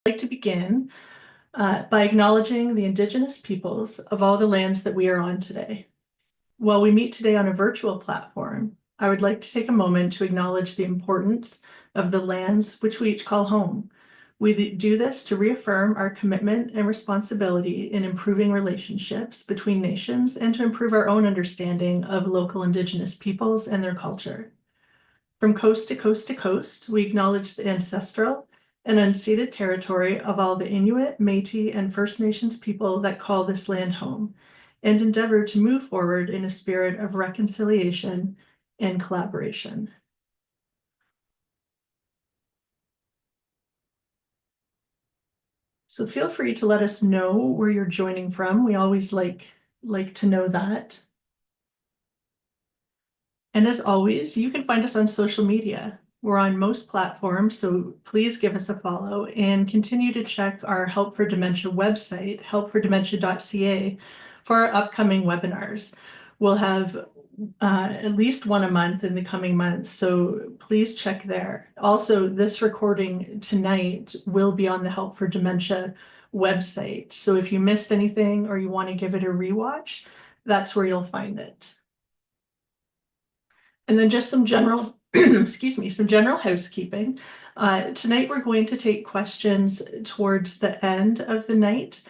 like to begin by acknowledging the Indigenous peoples of all the lands that we are on today. While we meet today on a virtual platform, I would like to take a moment to acknowledge the importance of the lands which we each call home. We do this to reaffirm our commitment and responsibility in improving relationships between nations and to improve our own understanding of local Indigenous peoples and their culture. From coast to coast to coast, we acknowledge the ancestral and unceded territory of all the Inuit, Métis, and First Nations people that call this land home, and endeavor to move forward in a spirit of reconciliation and collaboration. So feel free to let us know where you're joining from. We always like to know that. And as always, you can find us on social media. We're on most platforms, so please give us a follow and continue to check our Help for Dementia website, helpfordementia.ca, for our upcoming webinars. We'll have at least one a month in the coming months, so please check there. Also, this recording tonight will be on the Help for Dementia website, so if you missed anything or you want to give it a rewatch, that's where you'll find it. And then just some general, excuse me, some general housekeeping. Tonight we're going to take questions towards the end of the night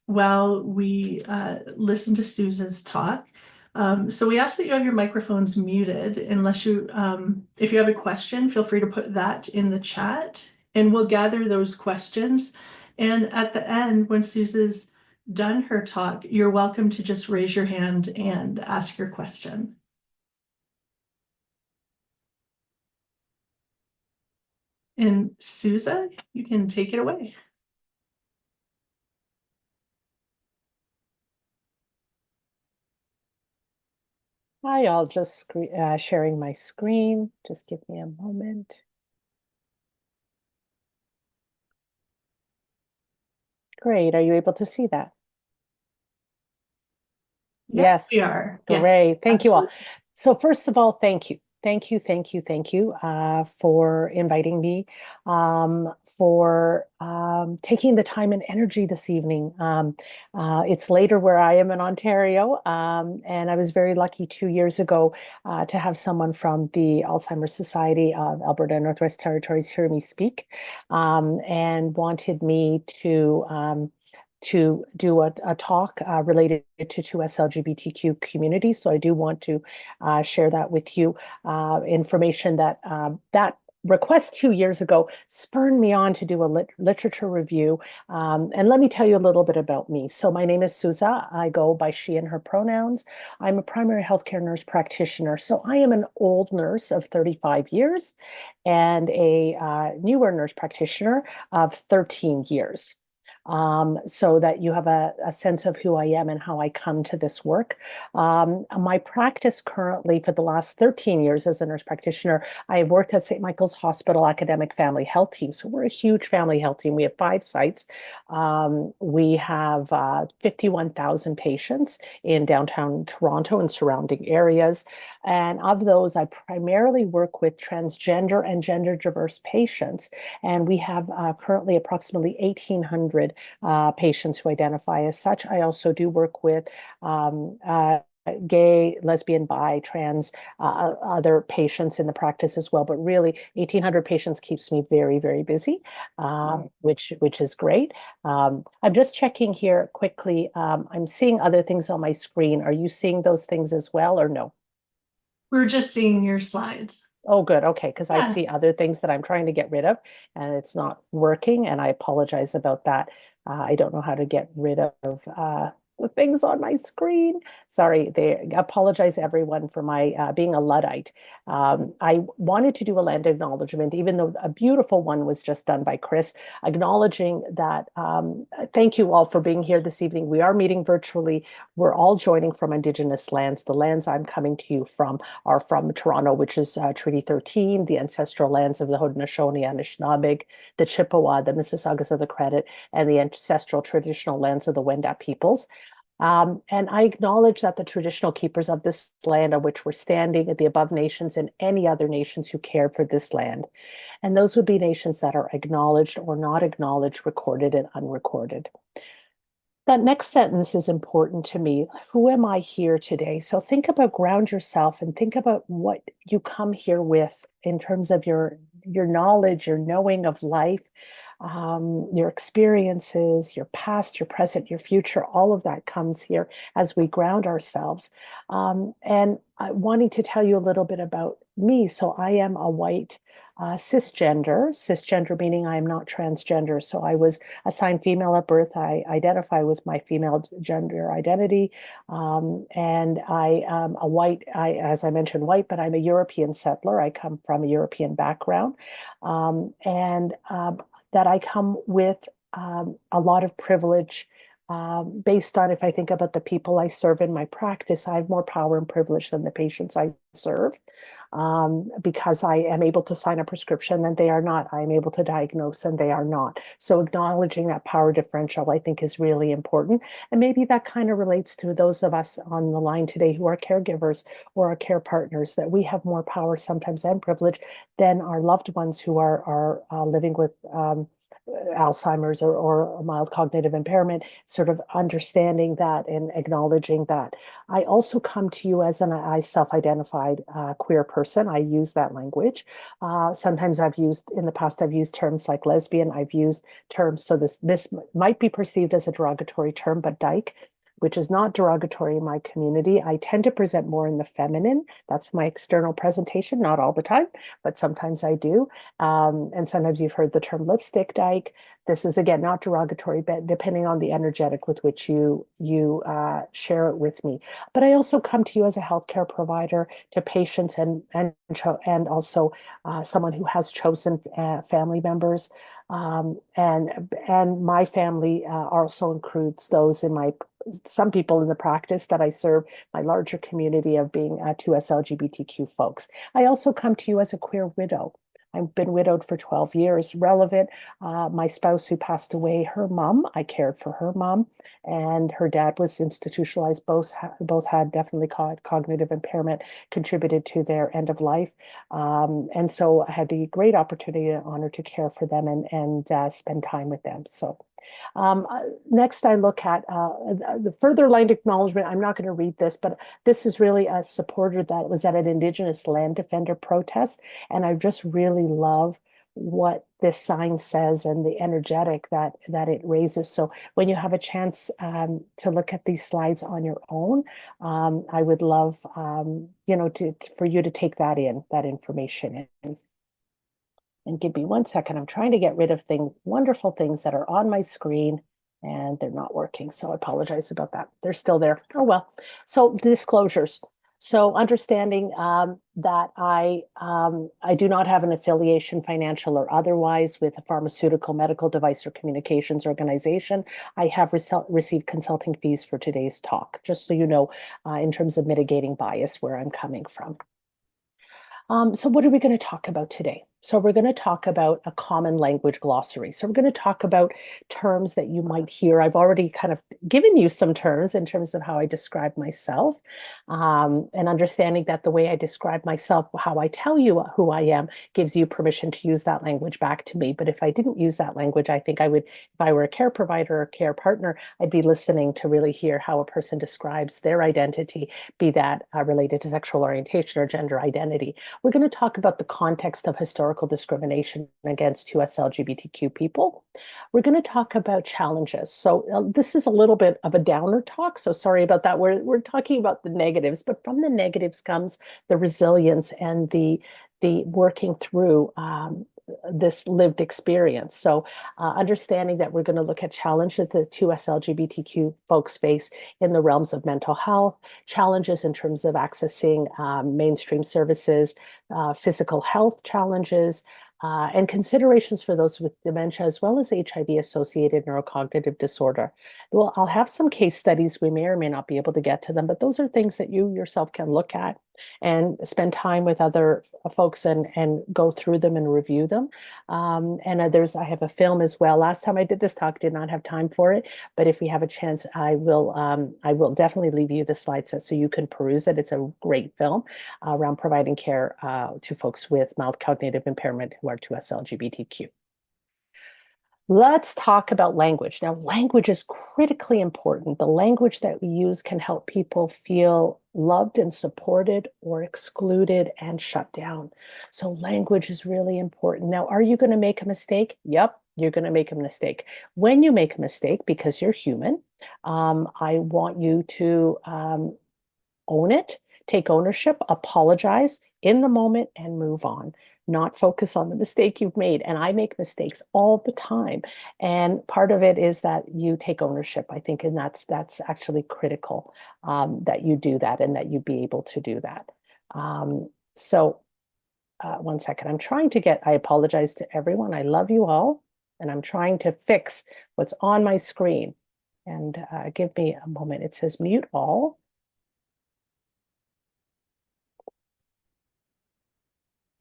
while we listen to Suza's talk. So we ask that you have your microphones muted unless you, if you have a question, feel free to put that in the chat and we'll gather those questions. And at the end, when Suza's done her talk, you're welcome to just raise your hand and ask your question. And Suza, you can take it away. Hi, I'll just sharing my screen. Just give me a moment. Great. Are you able to see that? Yes, we are. Great. Yeah, thank you all. absolutely. So first of all, thank you for inviting me, for taking the time and energy this evening. It's later where I am in Ontario, and I was very lucky 2 years ago to have someone from the Alzheimer's Society of Alberta and Northwest Territories hear me speak, and wanted me to do a talk related to 2SLGBTQ community. So I do want to share that with you, information that that request 2 years ago spurred me on to do a literature review. And let me tell you a little bit about me. So my name is Suza. I go by she and her pronouns. I'm a primary healthcare nurse practitioner. So I am an old nurse of 35 years and a newer nurse practitioner of 13 years. So that you have a sense of who I am and how I come to this work. My practice currently for the last 13 years as a nurse practitioner, I have worked at St. Michael's Hospital Academic Family Health Team. So we're a huge family health team. We have 5 sites. We have 51,000 patients in downtown Toronto and surrounding areas. And of those, I primarily work with transgender and gender diverse patients. And we have currently approximately 1,800 patients who identify as such. I also do work with gay, lesbian, bi, trans, other patients in the practice as well. But really, 1,800 patients keeps me very, very busy, which is great. I'm just checking here quickly. I'm seeing other things on my screen. Are you seeing those things as well or no? We're just seeing your slides. Oh, good. Okay, because Yeah. I see other things that I'm trying to get rid of and it's not working, and I apologize about that. I don't know how to get rid of the things on my screen. Sorry, they apologize everyone for my being a Luddite. I wanted to do a land acknowledgement, even though a beautiful one was just done by Chris, acknowledging that thank you all for being here this evening. We are meeting virtually. We're all joining from Indigenous lands. The lands I'm coming to you from are from Toronto, which is Treaty 13, the ancestral lands of the Haudenosaunee, Anishinaabeg, the Chippewa, the Mississaugas of the Credit, and the ancestral traditional lands of the Wendat peoples. And I acknowledge that the traditional keepers of this land on which we're standing are the above nations and any other nations who care for this land. And those would be nations that are acknowledged or not acknowledged, recorded and unrecorded. That next sentence is important to me. Who am I here today? So think about, ground yourself and think about what you come here with in terms of your knowledge, your knowing of life, your experiences, your past, your present, your future. All of that comes here as we ground ourselves. And wanting to tell you a little bit about me. So I am a white cisgender meaning I am not transgender. So I was assigned female at birth. I identify with my female gender identity. And I am a white, as I mentioned, white, but I'm a European settler. I come from a European background. And that I come with a lot of privilege based on, if I think about the people I serve in my practice, I have more power and privilege than the patients I serve because I am able to sign a prescription and they are not. I am able to diagnose and they are not. So acknowledging that power differential, I think, is really important. And maybe that kind of relates to those of us on the line today who are caregivers or are care partners, that we have more power sometimes and privilege than our loved ones who are living with Alzheimer's or a mild cognitive impairment, sort of understanding that and acknowledging that. I also come to you as I self-identified queer person. I use that language. Sometimes in the past, I've used terms like lesbian. I've used terms, so this might be perceived as a derogatory term, but dyke, which is not derogatory in my community. I tend to present more in the feminine. That's my external presentation, not all the time, but sometimes I do. And sometimes you've heard the term lipstick dyke. This is, again, not derogatory, but depending on the energetic with which you share it with me. But I also come to you as a healthcare provider to patients and also someone who has chosen family members. And my family also includes those in some people in the practice that I serve, my larger community of being 2SLGBTQ folks. I also come to you as a queer widow. I've been widowed for 12 years. Relevant, my spouse who passed away, her mom, I cared for her mom, and her dad was institutionalized. Both had definitely cognitive impairment, contributed to their end of life. And so I had the great opportunity and honor to care for them and spend time with them. So next, I look at the further line acknowledgement. I'm not going to read this, but this is really a supporter that was at an Indigenous land defender protest. And I just really love what this sign says and the energetic that it raises. So when you have a chance to look at these slides on your own, I would love for you to take that information in. And give me 1 second. I'm trying to get rid of wonderful things that are on my screen and they're not working. So I apologize about that. They're still there. Oh, well. So disclosures. So understanding that I do not have an affiliation, financial or otherwise, with a pharmaceutical, medical device, or communications organization. I have received consulting fees for today's talk, just so you know, in terms of mitigating bias, where I'm coming from. So what are we going to talk about today? So we're going to talk about a common language glossary. So we're going to talk about terms that you might hear. I've already kind of given you some terms in terms of how I describe myself, and understanding that the way I describe myself, how I tell you who I am, gives you permission to use that language back to me. But if I didn't use that language, I think I would, if I were a care provider or care partner, I'd be listening to really hear how a person describes their identity, be that related to sexual orientation or gender identity. We're going to talk about the context of historical discrimination against 2SLGBTQ people. We're going to talk about challenges. So this is a little bit of a downer talk, so sorry about that. We're talking about the negatives, but from the negatives comes the resilience and the working through this lived experience. So understanding that we're going to look at challenges that the 2SLGBTQ folks face in the realms of mental health, challenges in terms of accessing mainstream services, physical health challenges, and considerations for those with dementia, as well as HIV-associated neurocognitive disorder. Well, I'll have some case studies. We may or may not be able to get to them, but those are things that you yourself can look at and spend time with other folks and go through them and review them. And I have a film as well. Last time I did this talk, did not have time for it, but if we have a chance, I will definitely leave you the slide set so you can peruse it. It's a great film around providing care to folks with mild cognitive impairment who are 2SLGBTQ. Let's talk about language. Now, language is critically important. The language that we use can help people feel loved and supported or excluded and shut down. So language is really important. Now, are you going to make a mistake? Yep, you're going to make a mistake. When you make a mistake, because you're human, I want you to own it, take ownership, apologize in the moment, and move on. Not focus on the mistake you've made. And I make mistakes all the time. And part of it is that you take ownership, I think, and that's actually critical, that you do that and that you be able to do that. So 1 second, I apologize to everyone. I love you all. And I'm trying to fix what's on my screen. And give me a moment. It says mute all.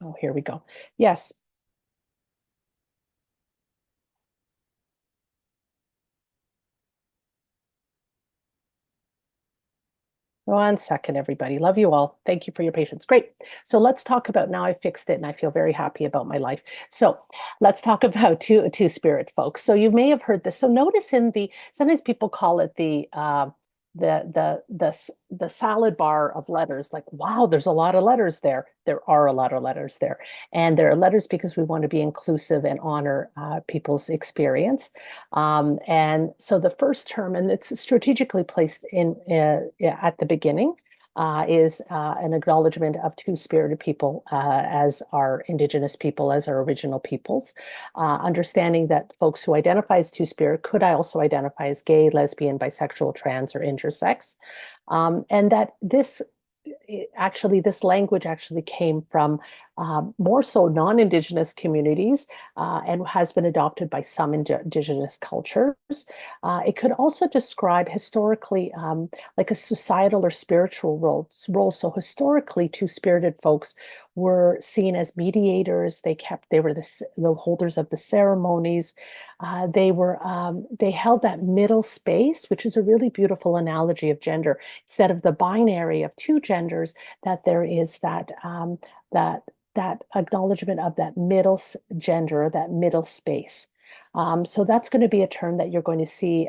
Oh, here we go. Yes. 1 second, everybody. Love you all. Thank you for your patience. Great. So let's talk about, now I fixed it and I feel very happy about my life. So let's talk about two-spirit folks. So you may have heard this. So notice sometimes people call it the salad bar of letters, like, wow, there's a lot of letters there. There are a lot of letters there. And there are letters because we want to be inclusive and honor people's experience. And so the first term, and it's strategically placed in at the beginning, is an acknowledgement of two-spirited people as our Indigenous people, as our original peoples. Understanding that folks who identify as two-spirit could also identify as gay, lesbian, bisexual, trans, or intersex. And that this language actually came from more so non-Indigenous communities and has been adopted by some Indigenous cultures. It could also describe historically like a societal or spiritual role. So historically, two-spirited folks were seen as mediators. They were the holders of the ceremonies. They held that middle space, which is a really beautiful analogy of gender. Instead of the binary of two genders, that there is that acknowledgement of that middle gender, that middle space. So that's going to be a term that you're going to see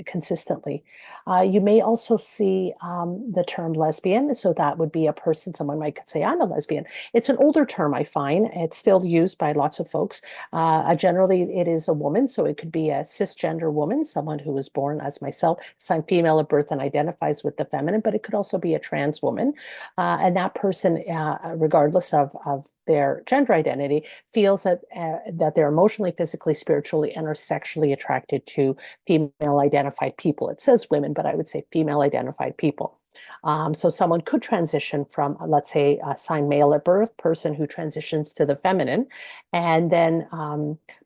consistently. You may also see the term lesbian. So that would be a person, someone might say, I'm a lesbian. It's an older term, I find. It's still used by lots of folks. Generally, it is a woman. So it could be a cisgender woman, someone who was born as myself, I'm female at birth and identifies with the feminine, but it could also be a trans woman. And that person, regardless of their gender identity, feels that they're emotionally, physically, spiritually, and are sexually attracted to female identified people. It says women, but I would say female identified people. So someone could transition from, let's say, a sign male at birth, person who transitions to the feminine, and then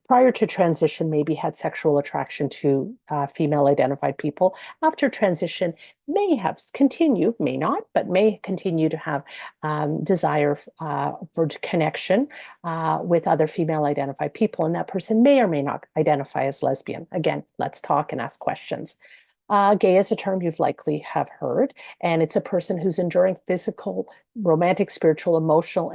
prior to transition, maybe had sexual attraction to female identified people. After transition, may not, but may continue to have desire for connection with other female identified people. And that person may or may not identify as lesbian. Again, let's talk and ask questions. Gay is a term you've likely have heard, and it's a person who's enduring physical, romantic, spiritual, emotional,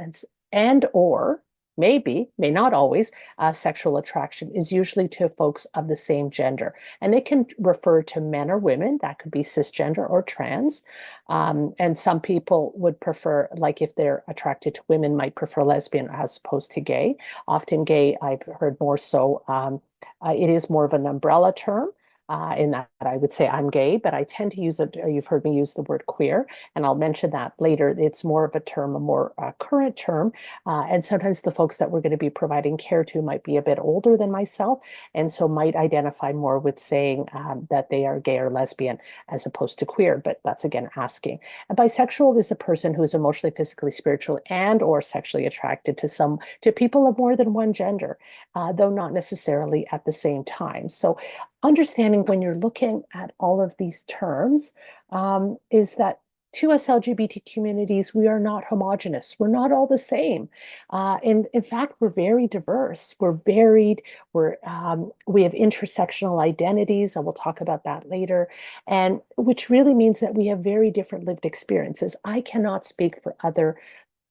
and or maybe, may not always, sexual attraction is usually to folks of the same gender. And it can refer to men or women, that could be cisgender or trans. And some people would prefer, like if they're attracted to women, might prefer lesbian as opposed to gay. Often gay, I've heard more so, it is more of an umbrella term. In that I would say I'm gay, but I tend to use it, or you've heard me use the word queer, and I'll mention that later. It's more of a term, a more current term, and sometimes the folks that we're going to be providing care to might be a bit older than myself, and so might identify more with saying that they are gay or lesbian as opposed to queer, but that's again asking. A bisexual is a person who is emotionally, physically, spiritually, and or sexually attracted to people of more than one gender, though not necessarily at the same time. So understanding when you're looking at all of these terms is that 2SLGBT communities, we are not homogenous. We're not all the same. In fact, we're very diverse. We're varied. We have intersectional identities, and we'll talk about that later, and which really means that we have very different lived experiences. I cannot speak for other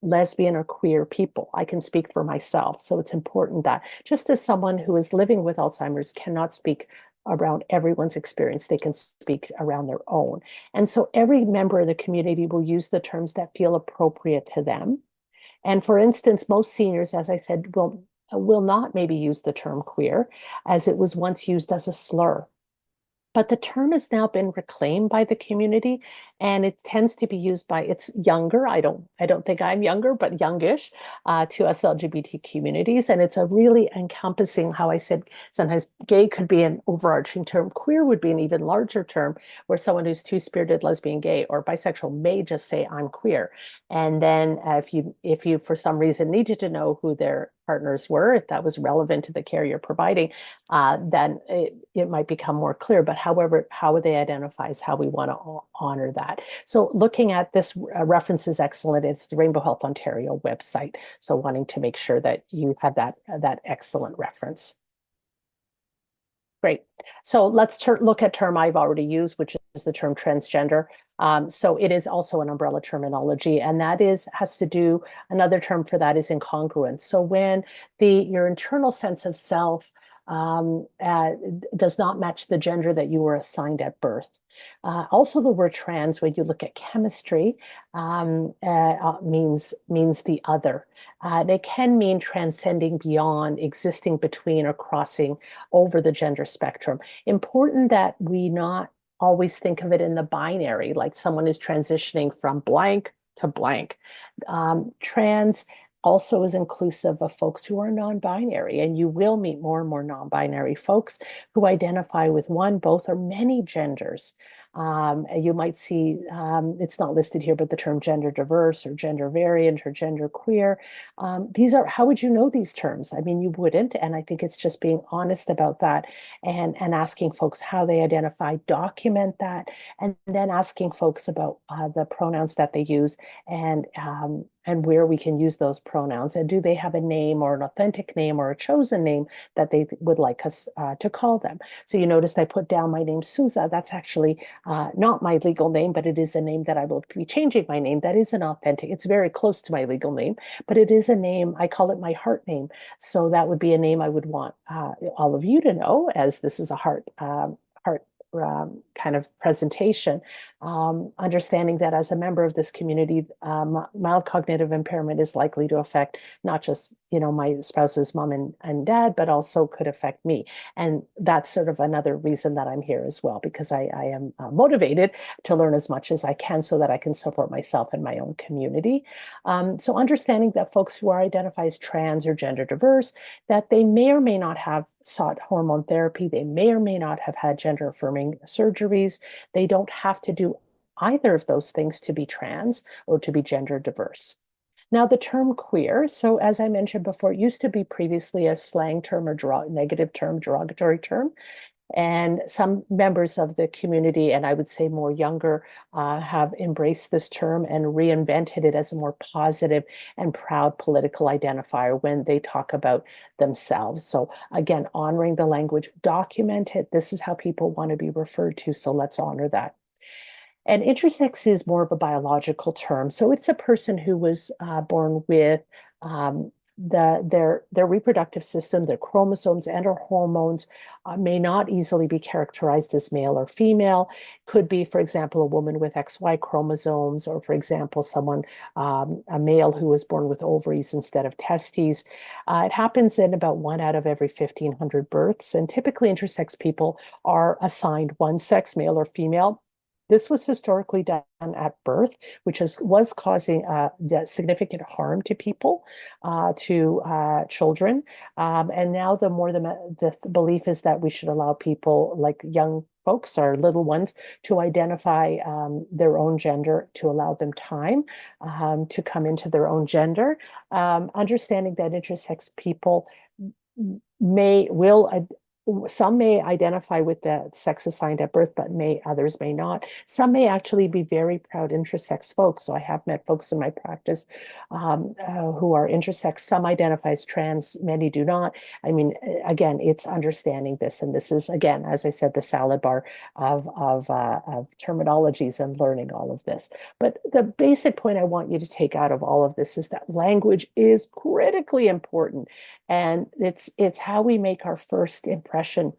lesbian or queer people. I can speak for myself. So it's important that just as someone who is living with Alzheimer's cannot speak around everyone's experience, they can speak around their own. And so every member of the community will use the terms that feel appropriate to them. And for instance, most seniors, as I said, will not maybe use the term queer, as it was once used as a slur. But the term has now been reclaimed by the community, and it tends to be used by it's younger. I don't think I'm younger, but youngish to us LGBT communities. And it's a really encompassing, how I said sometimes gay could be an overarching term, queer would be an even larger term, where someone who's two-spirited, lesbian, gay, or bisexual may just say I'm queer. And then if you for some reason needed to know who their partners were, if that was relevant to the care you're providing, then it might become more clear. But however, how they identify is how we want to honor that. So looking at this reference is excellent. It's the Rainbow Health Ontario website. So wanting to make sure that you have that excellent reference. Great. So let's look at term I've already used, which is the term transgender. So it is also an umbrella terminology, and that has to do, another term for that is incongruence. So when your internal sense of self does not match the gender that you were assigned at birth. Also, the word trans, when you look at chemistry, means the other. It can mean transcending beyond, existing between, or crossing over the gender spectrum. Important that we not always think of it in the binary, like someone is transitioning from blank to blank. Trans also is inclusive of folks who are non-binary, and you will meet more and more non-binary folks who identify with one, both, or many genders. You might see, it's not listed here, but the term gender diverse or gender variant or gender queer. These are, how would you know these terms? I mean, you wouldn't, and I think it's just being honest about that and asking folks how they identify, document that, and then asking folks about the pronouns that they use and where we can use those pronouns. And do they have a name or an authentic name or a chosen name that they would like us to call them? So you noticed I put down my name, Suza. That's actually not my legal name, but it is a name that I will be changing my name. That is an authentic, it's very close to my legal name, but it is a name, I call it my heart name. So that would be a name I would want all of you to know, as this is a heart kind of presentation, understanding that as a member of this community, mild cognitive impairment is likely to affect not just my spouse's mom and dad, but also could affect me. And that's sort of another reason that I'm here as well, because I am motivated to learn as much as I can so that I can support myself and my own community. So understanding that folks who are identified as trans or gender diverse, that they may or may not have sought hormone therapy, they may or may not have had gender affirming surgeries. They don't have to do either of those things to be trans or to be gender diverse. Now, the term queer, so as I mentioned before, it used to be previously a slang term or negative term, derogatory term. And some members of the community, and I would say more younger, have embraced this term and reinvented it as a more positive and proud political identifier when they talk about themselves. So again, honoring the language, document it. This is how people want to be referred to, so let's honor that. And intersex is more of a biological term. So it's a person who was born with their reproductive system, their chromosomes and or hormones may not easily be characterized as male or female. Could be, for example, a woman with XY chromosomes, or for example, someone, a male who was born with ovaries instead of testes. It happens in about 1 out of every 1,500 births. And typically intersex people are assigned one sex, male or female. This was historically done at birth, which was causing significant harm to people, to children. And now the belief is that we should allow people, like young folks or little ones, to identify their own gender, to allow them time to come into their own gender. Understanding that intersex people will some may identify with the sex assigned at birth, but others may not. Some may actually be very proud intersex folks. So I have met folks in my practice who are intersex. Some identify as trans, many do not. I mean, again, it's understanding this, and this is, again, as I said, the salad bar of terminologies and learning all of this. But the basic point I want you to take out of all of this is that language is critically important, and it's how we make our first impression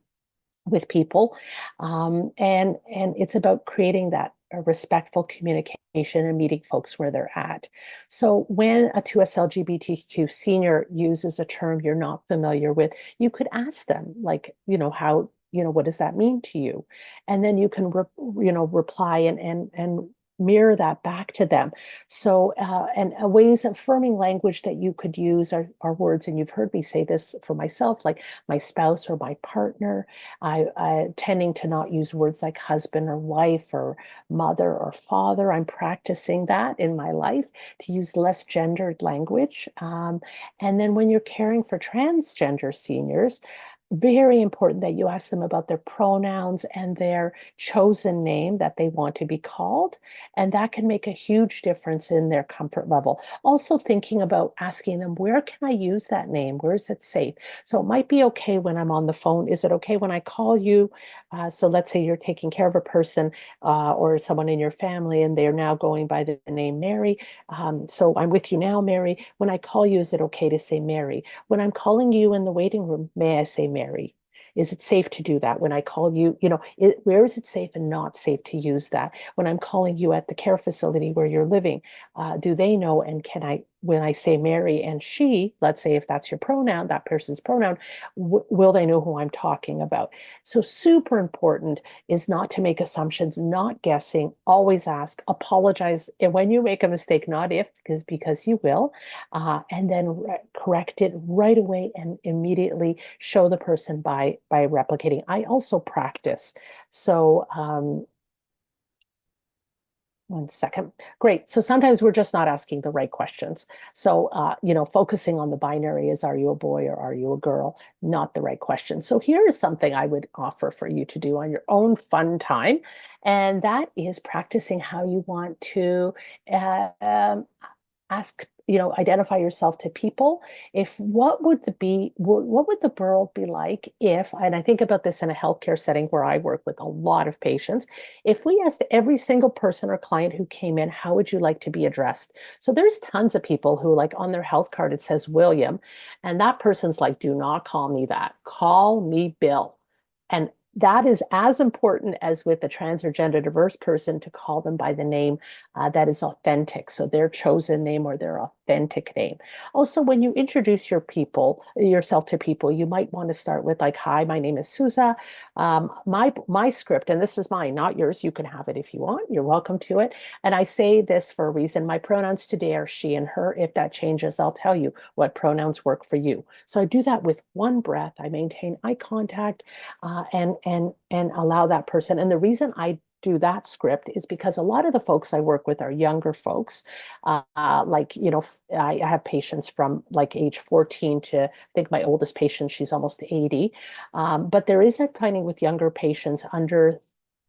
with people, and it's about creating that a respectful communication and meeting folks where they're at. So when a 2SLGBTQ senior uses a term you're not familiar with, you could ask them, like, how, what does that mean to you? And then you can, reply and mirror that back to them. So, and ways of affirming language that you could use are words, and you've heard me say this for myself, like my spouse or my partner. I tending to not use words like husband or wife or mother or father. I'm practicing that in my life to use less gendered language. And then when you're caring for transgender seniors, very important that you ask them about their pronouns and their chosen name that they want to be called. And that can make a huge difference in their comfort level. Also thinking about asking them, where can I use that name? Where is it safe? So it might be okay when I'm on the phone. Is it okay when I call you? So let's say you're taking care of a person or someone in your family, and they're now going by the name Mary. So I'm with you now, Mary. When I call you, is it okay to say Mary? When I'm calling you in the waiting room, may I say Mary? Is it safe to do that? When I call you, where is it safe and not safe to use that? When I'm calling you at the care facility where you're living, do they know? And when I say Mary and she, let's say if that's your pronoun, that person's pronoun, will they know who I'm talking about? So super important is not to make assumptions, not guessing, always ask, apologize. And when you make a mistake, not if, because you will, and then correct it right away and immediately show the person by replicating. I also practice. So one second. Great. So sometimes we're just not asking the right questions. So, focusing on the binary is, are you a boy or are you a girl? Not the right question. So here is something I would offer for you to do on your own fun time. And that is practicing how you want to ask, identify yourself to people. If what would the world be like if, and I think about this in a healthcare setting where I work with a lot of patients, if we asked every single person or client who came in, how would you like to be addressed? So there's tons of people who, like, on their health card it says William, and that person's like, do not call me that, call me Bill. And that is as important as with a trans or gender diverse person, to call them by the name that is authentic. So their chosen name or their authentic name. Also, when you introduce yourself to people, you might want to start with, like, hi, my name is Suza. My script, and this is mine, not yours. You can have it if you want. You're welcome to it. And I say this for a reason. My pronouns today are she and her. If that changes, I'll tell you what pronouns work for you. So I do that with one breath. I maintain eye contact and allow that person. And the reason I do that script is because a lot of the folks I work with are younger folks. I have patients from like age 14 to, I think my oldest patient, she's almost 80. But there is a finding with younger patients under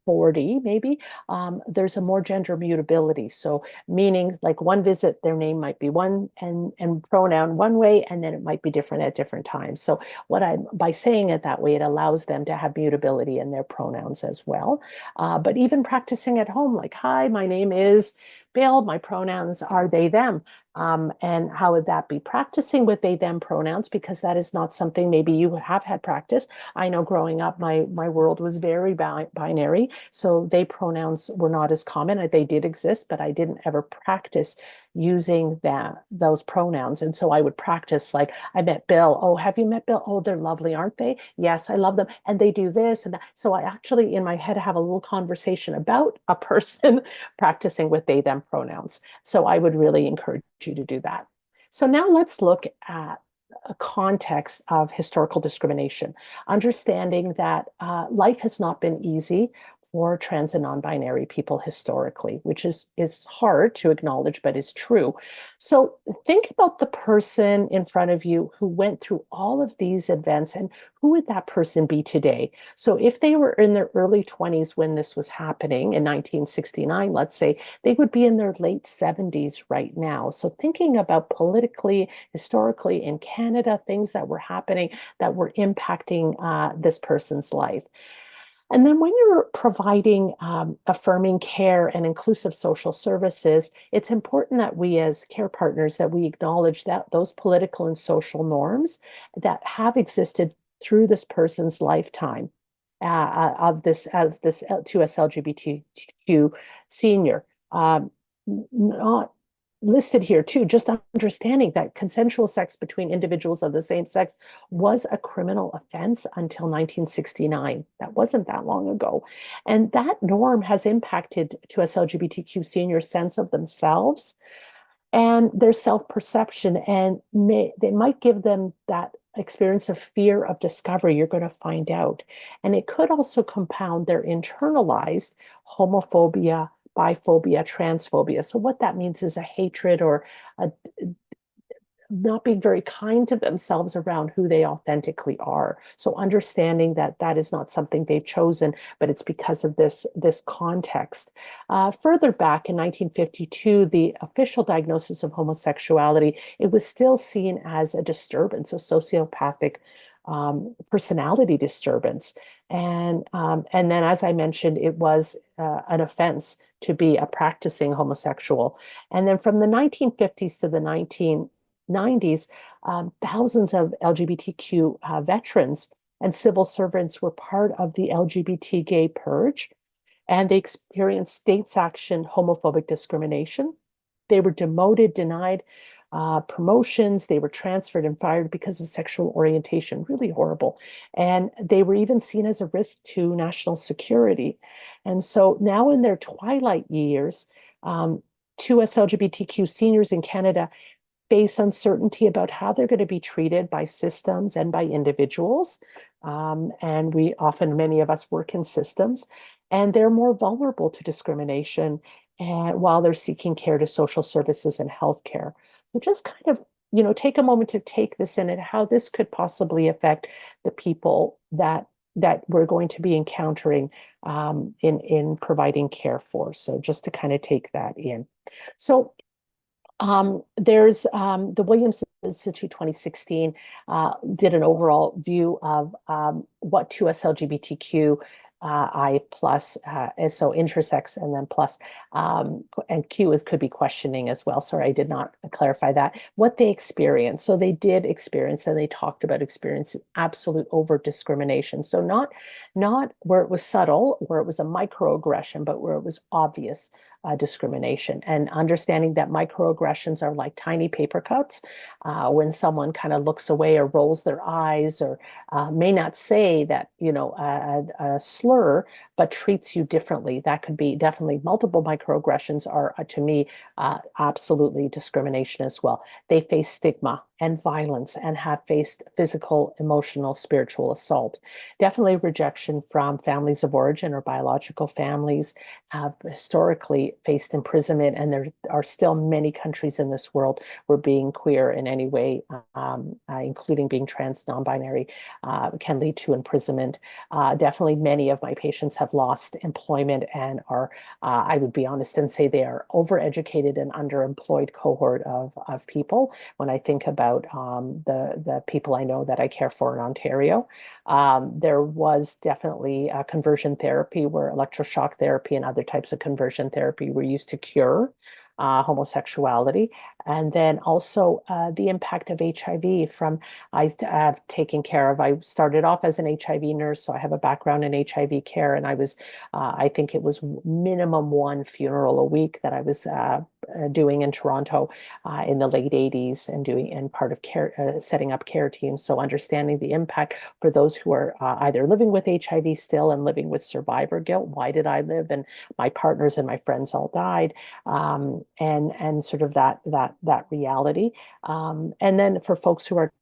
40, maybe, there's a more gender mutability. So meaning, like, one visit, their name might be one and pronoun one way, and then it might be different at different times. So by saying it that way, it allows them to have mutability in their pronouns as well. But even practicing at home, like, hi, my name is Bill, my pronouns are they, them. And how would that be? Practicing with they, them pronouns, because that is not something maybe you have had practice. I know growing up, my world was very binary. So they pronouns were not as common. They did exist, but I didn't ever practice using those pronouns. And so I would practice, like, I met Bill. Oh, have you met Bill? Oh, they're lovely, aren't they? Yes, I love them. And they do this and that. So I actually, in my head, have a little conversation about a person practicing with they, them pronouns. So I would really encourage you to do that. So now let's look at a context of historical discrimination, understanding that life has not been easy for trans and non-binary people historically, which is hard to acknowledge, but is true. So think about the person in front of you who went through all of these events, and who would that person be today? So if they were in their early 20s when this was happening in 1969, let's say, they would be in their late 70s right now. So thinking about politically, historically in Canada, things that were happening that were impacting this person's life. And then when you're providing affirming care and inclusive social services, it's important that we as care partners, that we acknowledge that those political and social norms that have existed through this person's lifetime of this 2SLGBTQ senior. Not listed here too, just understanding that consensual sex between individuals of the same sex was a criminal offense until 1969. That wasn't that long ago. And that norm has impacted 2SLGBTQ seniors' sense of themselves and their self-perception, and they might give them that experience of fear of discovery. You're going to find out. And it could also compound their internalized homophobia, biphobia, transphobia. So what that means is a hatred or a not being very kind to themselves around who they authentically are. So understanding that that is not something they've chosen, but it's because of this context. Further back in 1952, the official diagnosis of homosexuality, it was still seen as a disturbance, a sociopathic personality disturbance. And then, as I mentioned, it was an offense to be a practicing homosexual. And then from the 1950s to the 1990s, thousands of LGBTQ veterans and civil servants were part of the LGBT gay purge, and they experienced state sanctioned homophobic discrimination. They were demoted, denied promotions. They were transferred and fired because of sexual orientation. Really horrible. And they were even seen as a risk to national security. And so now in their twilight years, 2SLGBTQ seniors in Canada face uncertainty about how they're going to be treated by systems and by individuals. And many of us work in systems, and they're more vulnerable to discrimination while they're seeking care to social services and healthcare. So just kind of, take a moment to take this in and how this could possibly affect the people that we're going to be encountering in providing care for. So just to kind of take that in. So there's the Williams Institute 2016 did an overall view of what 2SLGBTQ I plus, so intersex and then plus, and Q could be questioning as well. Sorry, I did not clarify that. What they experienced. So they did experience, and they talked about experience absolute overt discrimination. So not where it was subtle, where it was a microaggression, but where it was obvious discrimination, and understanding that microaggressions are like tiny paper cuts. When someone kind of looks away or rolls their eyes or may not say that, a slur, but treats you differently. That could be definitely multiple microaggressions are, to me, absolutely discrimination as well. They face stigma and violence and have faced physical, emotional, spiritual assault. Definitely rejection from families of origin or biological families, have historically faced imprisonment, and there are still many countries in this world where being queer in any way, including being trans, non-binary, can lead to imprisonment. Definitely many of my patients have lost employment and are, I would be honest and say they are overeducated and underemployed cohort of people. When I think about the people I know that I care for in Ontario, there was definitely conversion therapy where electroshock therapy and other types of conversion therapy were used to cure homosexuality. And then also the impact of HIV from I've taken care of. I started off as an HIV nurse, so I have a background in HIV care, and I was, I think it was minimum one funeral a week that I was doing in Toronto in the late 80s, and part of care, setting up care teams. So understanding the impact for those who are either living with HIV still and living with survivor guilt. Why did I live? And my partners and my friends all died. And sort of that reality. And then for folks who are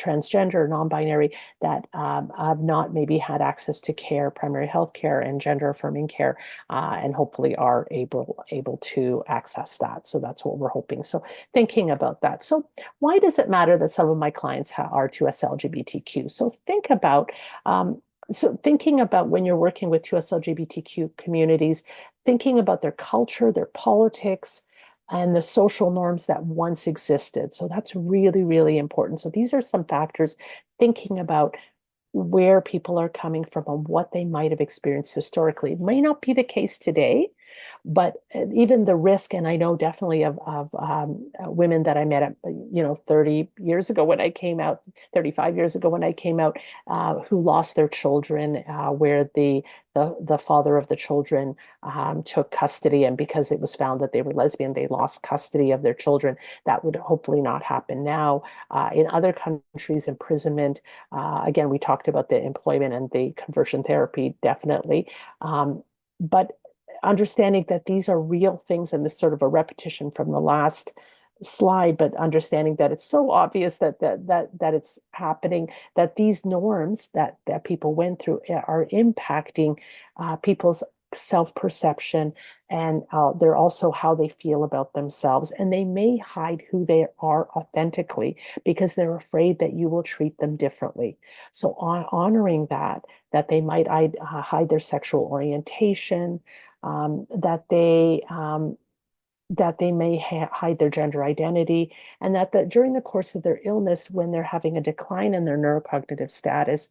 transgender, non-binary, that have not maybe had access to care, primary health care and gender affirming care, and hopefully are able to access that. So that's what we're hoping. So thinking about that. So why does it matter that some of my clients are 2SLGBTQ? So thinking about when you're working with 2SLGBTQ communities, thinking about their culture, their politics, and the social norms that once existed. So that's really, really important. So these are some factors thinking about where people are coming from and what they might have experienced historically. It may not be the case today, but even the risk, and I know definitely of women that I met at, 30 years ago when I came out, 35 years ago when I came out, who lost their children, where the father of the children took custody, and because it was found that they were lesbian, they lost custody of their children. That would hopefully not happen now. In other countries, imprisonment, again, we talked about the employment and the conversion therapy, definitely. But understanding that these are real things, and this sort of a repetition from the last slide, but understanding that it's so obvious that it's happening, that these norms that people went through are impacting people's self-perception, and they're also how they feel about themselves, and they may hide who they are authentically because they're afraid that you will treat them differently. So honoring that they might hide their sexual orientation, that they may hide their gender identity, and that during the course of their illness, when they're having a decline in their neurocognitive status,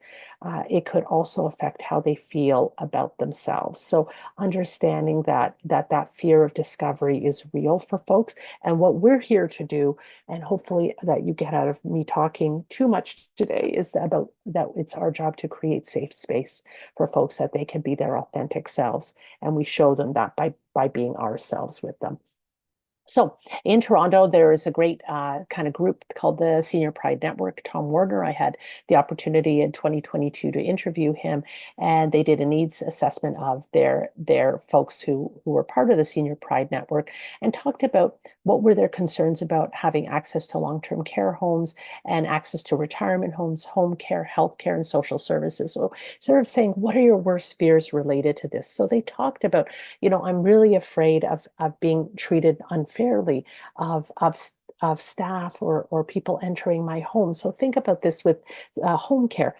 it could also affect how they feel about themselves. So understanding that fear of discovery is real for folks, and what we're here to do, and hopefully that you get out of me talking too much today, is that it's our job to create safe space for folks that they can be their authentic selves, and we show them that by being ourselves with them. So in Toronto, there is a great kind of group called the Senior Pride Network. Tom Warner, I had the opportunity in 2022 to interview him, and they did a needs assessment of their folks who were part of the Senior Pride Network, and talked about what were their concerns about having access to long-term care homes and access to retirement homes, home care, healthcare, and social services. So sort of saying, what are your worst fears related to this? So they talked about, I'm really afraid of being treated unfairly, of staff or people entering my home. So think about this with home care.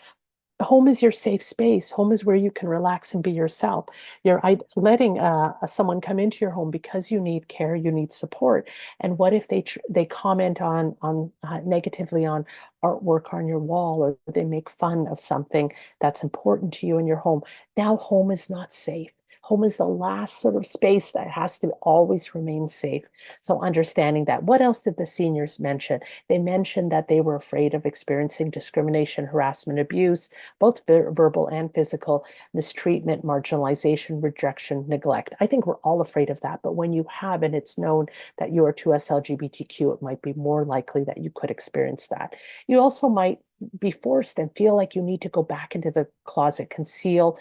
Home is your safe space. Home is where you can relax and be yourself. You're letting someone come into your home because you need care, you need support. And what if they comment on negatively on artwork on your wall, or they make fun of something that's important to you in your home? Now home is not safe. Home is the last sort of space that has to always remain safe. So understanding that. What else did the seniors mention? They mentioned that they were afraid of experiencing discrimination, harassment, abuse, both verbal and physical, mistreatment, marginalization, rejection, neglect. I think we're all afraid of that. But when you have, and it's known that you are 2SLGBTQ, it might be more likely that you could experience that. You also might be forced and feel like you need to go back into the closet, conceal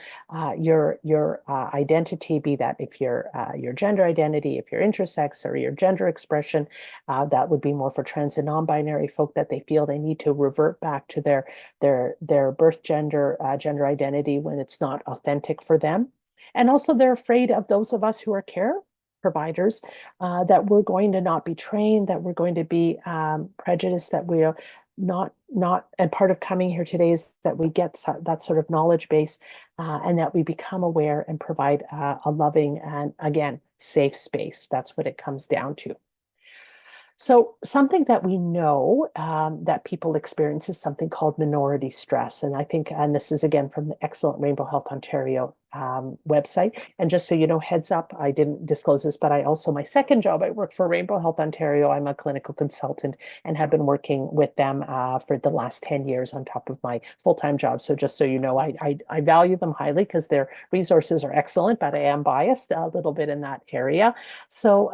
your identity, be that if your gender identity, if you're intersex, or your gender expression. That would be more for trans and non-binary folk, that they feel they need to revert back to their birth gender identity when it's not authentic for them. And also they're afraid of those of us who are care providers, that we're going to not be trained, that we're going to be prejudiced, that we are not, and part of coming here today is that we get that sort of knowledge base, and that we become aware and provide a loving and, again, safe space. That's what it comes down to. So something that we know that people experience is something called minority stress. And I think, and this is again from the excellent Rainbow Health Ontario website. And just so you know, heads up, I didn't disclose this, but my second job, I work for Rainbow Health Ontario. I'm a clinical consultant and have been working with them for the last 10 years on top of my full-time job. So just so you know, I value them highly because their resources are excellent, but I am biased a little bit in that area. So,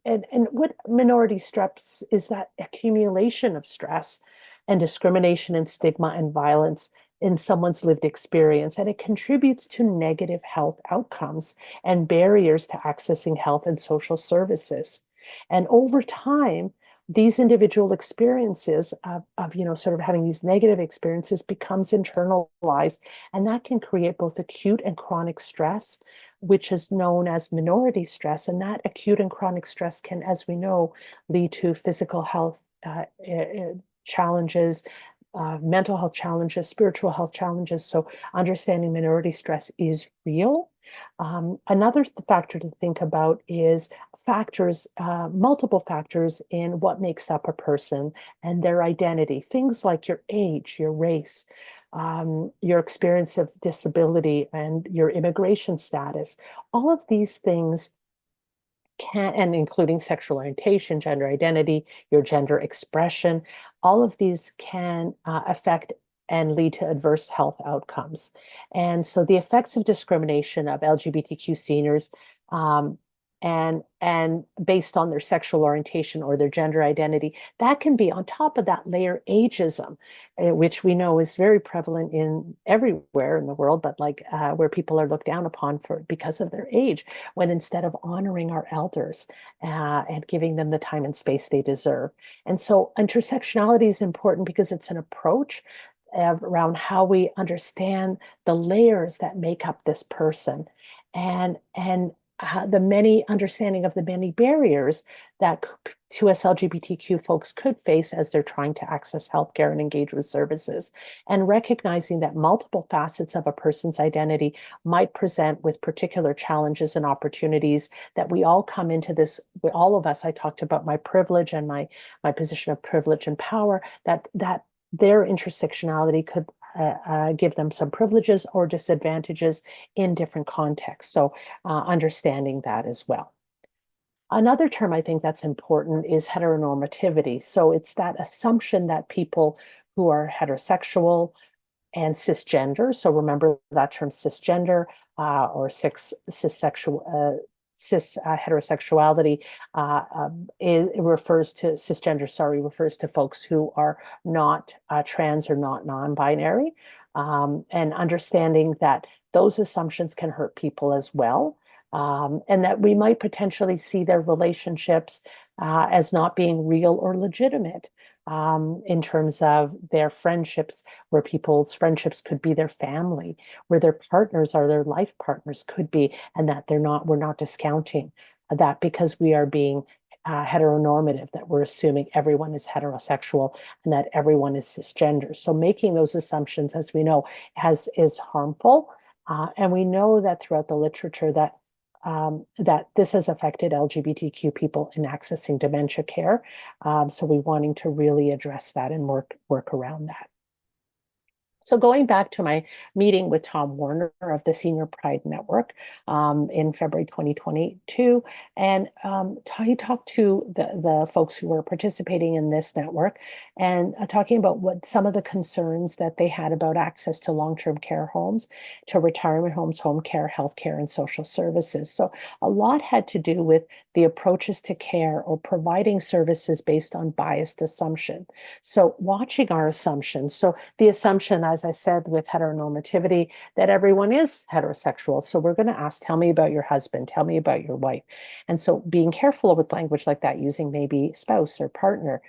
and what minority stress is, that accumulation of stress and discrimination and stigma and violence in someone's lived experience, and it contributes to negative health outcomes and barriers to accessing health and social services. And over time, these individual experiences of sort of having these negative experiences becomes internalized, and that can create both acute and chronic stress, which is known as minority stress. And that acute and chronic stress can, as we know, lead to physical health challenges, mental health challenges, spiritual health challenges. So understanding minority stress is real. Another factor to think about is multiple factors in what makes up a person and their identity. Things like your age, your race, your experience of disability, and your immigration status. All of these things and including sexual orientation, gender identity, your gender expression, all of these can affect and lead to adverse health outcomes. And so the effects of discrimination of LGBTQ seniors and based on their sexual orientation or their gender identity, that can be on top of that layer ageism, which we know is very prevalent in everywhere in the world, but like where people are looked down upon because of their age, when instead of honoring our elders and giving them the time and space they deserve. And so intersectionality is important because it's an approach around how we understand the layers that make up this person, and the many understanding of the many barriers that 2SLGBTQ folks could face as they're trying to access healthcare and engage with services, and recognizing that multiple facets of a person's identity might present with particular challenges and opportunities, that we all come into this, all of us, I talked about my privilege and my position of privilege and power, that their intersectionality could give them some privileges or disadvantages in different contexts. So understanding that as well. Another term I think that's important is heteronormativity. So it's that assumption that people who are heterosexual and cisgender, so remember that term cisgender or cissexual, cis heterosexuality refers to cisgender, refers to folks who are not trans or not non-binary, and understanding that those assumptions can hurt people as well, and that we might potentially see their relationships as not being real or legitimate. In terms of their friendships, where people's friendships could be their family, where their partners or their life partners could be, and that we're not discounting that because we are being heteronormative, that we're assuming everyone is heterosexual and that everyone is cisgender. So making those assumptions, as we know, is harmful. And we know that throughout the literature that this has affected LGBTQ people in accessing dementia care. So we're wanting to really address that and work around that. So going back to my meeting with Tom Warner of the Senior Pride Network in February 2022, and he talked to the folks who were participating in this network and talking about what some of the concerns that they had about access to long-term care homes, to retirement homes, home care, healthcare, and social services. So a lot had to do with the approaches to care or providing services based on biased assumption. So watching our assumptions. So the assumption, as I said, with heteronormativity, that everyone is heterosexual. So we're going to ask, tell me about your husband, tell me about your wife. And so being careful with language like that, using maybe spouse or partner.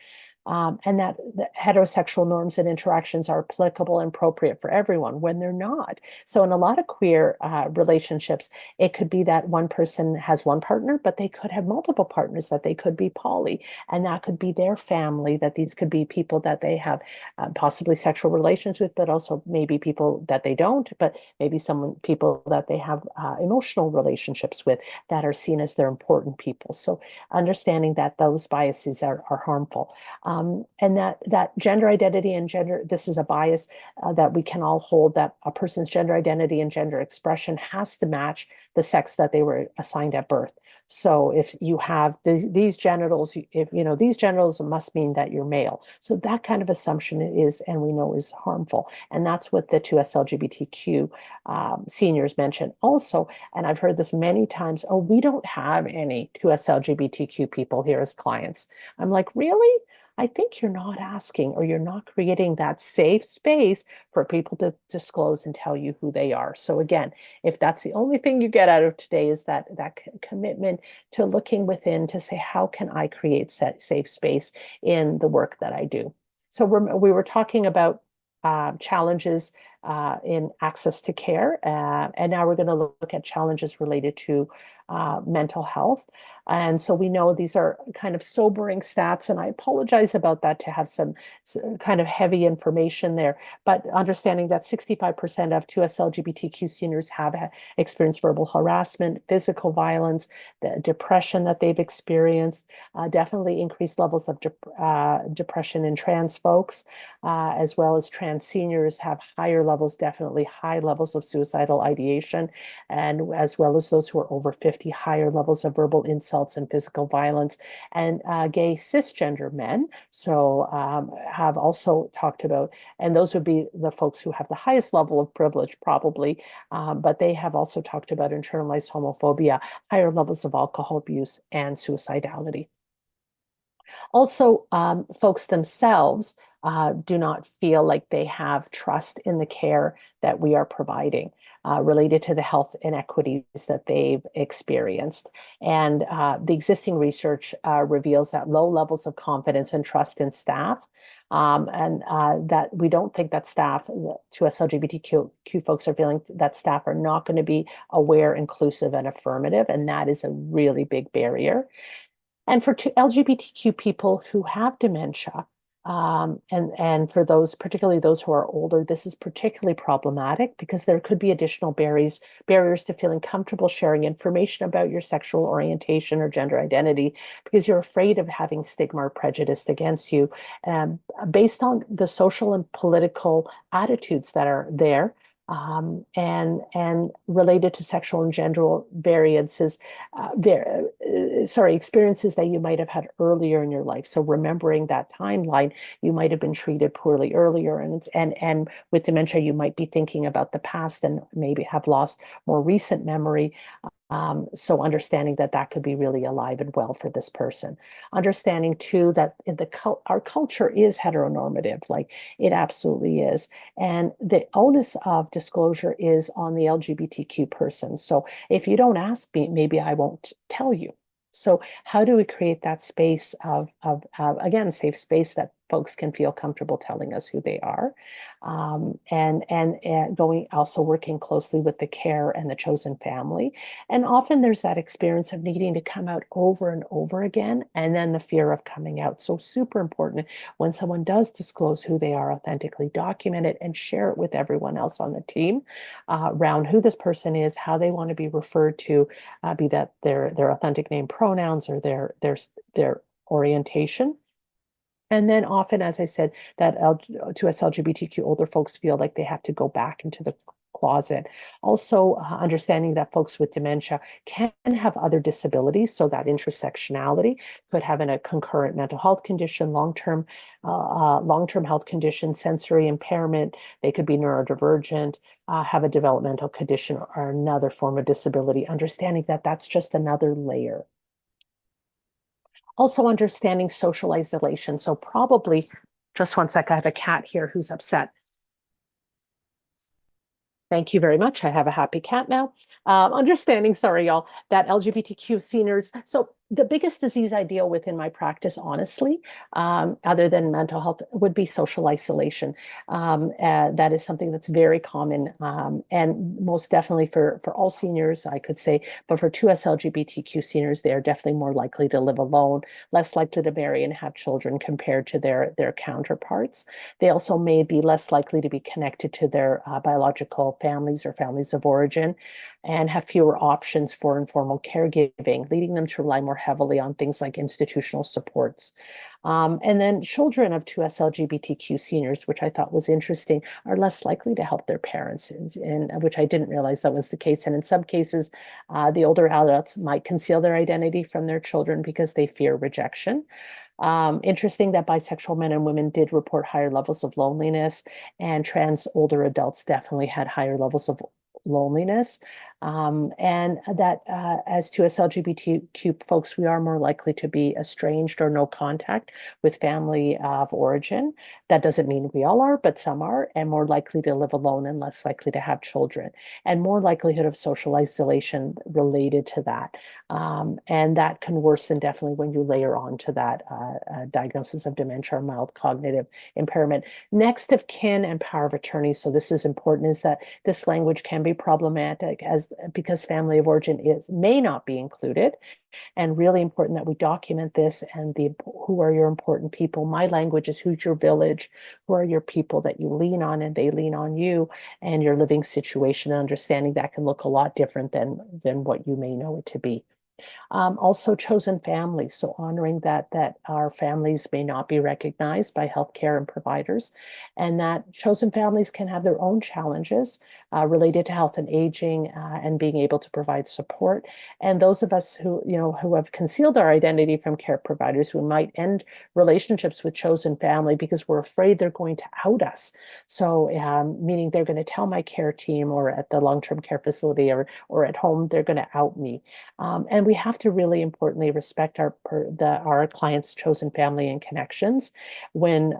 And that the heterosexual norms and interactions are applicable and appropriate for everyone when they're not. So in a lot of queer relationships, it could be that one person has one partner, but they could have multiple partners, that they could be poly, and that could be their family, that these could be people that they have possibly sexual relations with, but also maybe people that they don't, but maybe people that they have emotional relationships with that are seen as their important people. So understanding that those biases are harmful. And that gender identity and gender, this is a bias that we can all hold, that a person's gender identity and gender expression has to match the sex that they were assigned at birth. So if you have these genitals, these genitals must mean that you're male. So that kind of assumption is, and we know, is harmful. And that's what the 2SLGBTQ seniors mention also. And I've heard this many times, oh, we don't have any 2SLGBTQ people here as clients. I'm like, really? I think you're not asking, or you're not creating that safe space for people to disclose and tell you who they are. So again, if that's the only thing you get out of today, is that commitment to looking within to say, how can I create safe space in the work that I do? So we were talking about challenges in access to care, and now we're going to look at challenges related to mental health. And so we know these are kind of sobering stats, and I apologize about that, to have some kind of heavy information there. But understanding that 65% of 2SLGBTQ seniors have experienced verbal harassment, physical violence, the depression that they've experienced, definitely increased levels of depression in trans folks, as well as trans seniors have higher levels, definitely high levels of suicidal ideation, and as well as those who are over 50, higher levels of verbal insults and physical violence. And gay cisgender men, so have also talked about, and those would be the folks who have the highest level of privilege probably, but they have also talked about internalized homophobia, higher levels of alcohol abuse, and suicidality. Also, folks themselves do not feel like they have trust in the care that we are providing related to the health inequities that they've experienced. And the existing research reveals that low levels of confidence and trust in staff, and that we don't think that staff, 2SLGBTQ folks are feeling that staff are not going to be aware, inclusive, and affirmative. And that is a really big barrier. And for LGBTQ people who have dementia, and for those, particularly those who are older, this is particularly problematic because there could be additional barriers to feeling comfortable sharing information about your sexual orientation or gender identity, because you're afraid of having stigma or prejudice against you, based on the social and political attitudes that are there. And related to sexual and gender variances, experiences that you might have had earlier in your life. So remembering that timeline, you might have been treated poorly earlier, and with dementia, you might be thinking about the past and maybe have lost more recent memory. So understanding that that could be really alive and well for this person. Understanding too that our culture is heteronormative, like it absolutely is. And the onus of disclosure is on the LGBTQ person. So if you don't ask me, maybe I won't tell you. So how do we create that space of again, safe space that folks can feel comfortable telling us who they are, and going also working closely with the care and the chosen family. And often there's that experience of needing to come out over and over again, and then the fear of coming out. So super important when someone does disclose who they are, authentically document it and share it with everyone else on the team around who this person is, how they want to be referred to, be that their authentic name, pronouns, or their orientation. And then often, as I said, that 2SLGBTQ older folks feel like they have to go back into the closet. Also, understanding that folks with dementia can have other disabilities, so that intersectionality could have a concurrent mental health condition, long-term health condition, sensory impairment. They could be neurodivergent, have a developmental condition, or another form of disability. Understanding that that's just another layer. Also understanding social isolation. So probably, just one sec, I have a cat here who's upset. Thank you very much. I have a happy cat now. Understanding, sorry, y'all, that LGBTQ seniors. So the biggest disease I deal with in my practice, honestly, other than mental health, would be social isolation. That is something that's very common, and most definitely for all seniors, I could say, but for 2SLGBTQ seniors, they are definitely more likely to live alone, less likely to marry and have children compared to their counterparts. They also may be less likely to be connected to their biological families or families of origin, and have fewer options for informal caregiving, leading them to rely more heavily on things like institutional supports. And then children of 2SLGBTQ seniors, which I thought was interesting, are less likely to help their parents, and which I didn't realize that was the case. And in some cases, the older adults might conceal their identity from their children because they fear rejection. Interesting that bisexual men and women did report higher levels of loneliness, and trans older adults definitely had higher levels of loneliness. And that as 2SLGBTQ folks, we are more likely to be estranged or no contact with family of origin. That doesn't mean we all are, but some are, and more likely to live alone and less likely to have children, and more likelihood of social isolation related to that. And that can worsen definitely when you layer on to that diagnosis of dementia or mild cognitive impairment. Next of kin and power of attorney. So this is important, is that this language can be problematic because family of origin may not be included, and really important that we document this and who are your important people. My language is who's your village, who are your people that you lean on and they lean on you, and your living situation, and understanding that can look a lot different than what you may know it to be. Also chosen families, so honoring that our families may not be recognized by healthcare and providers, and that chosen families can have their own challenges related to health and aging and being able to provide support. And those of us who have concealed our identity from care providers, who might end relationships with chosen family because we're afraid they're going to out us. So meaning they're going to tell my care team, or at the long-term care facility, or at home, they're going to out me. And we have to really importantly respect our clients' chosen family and connections when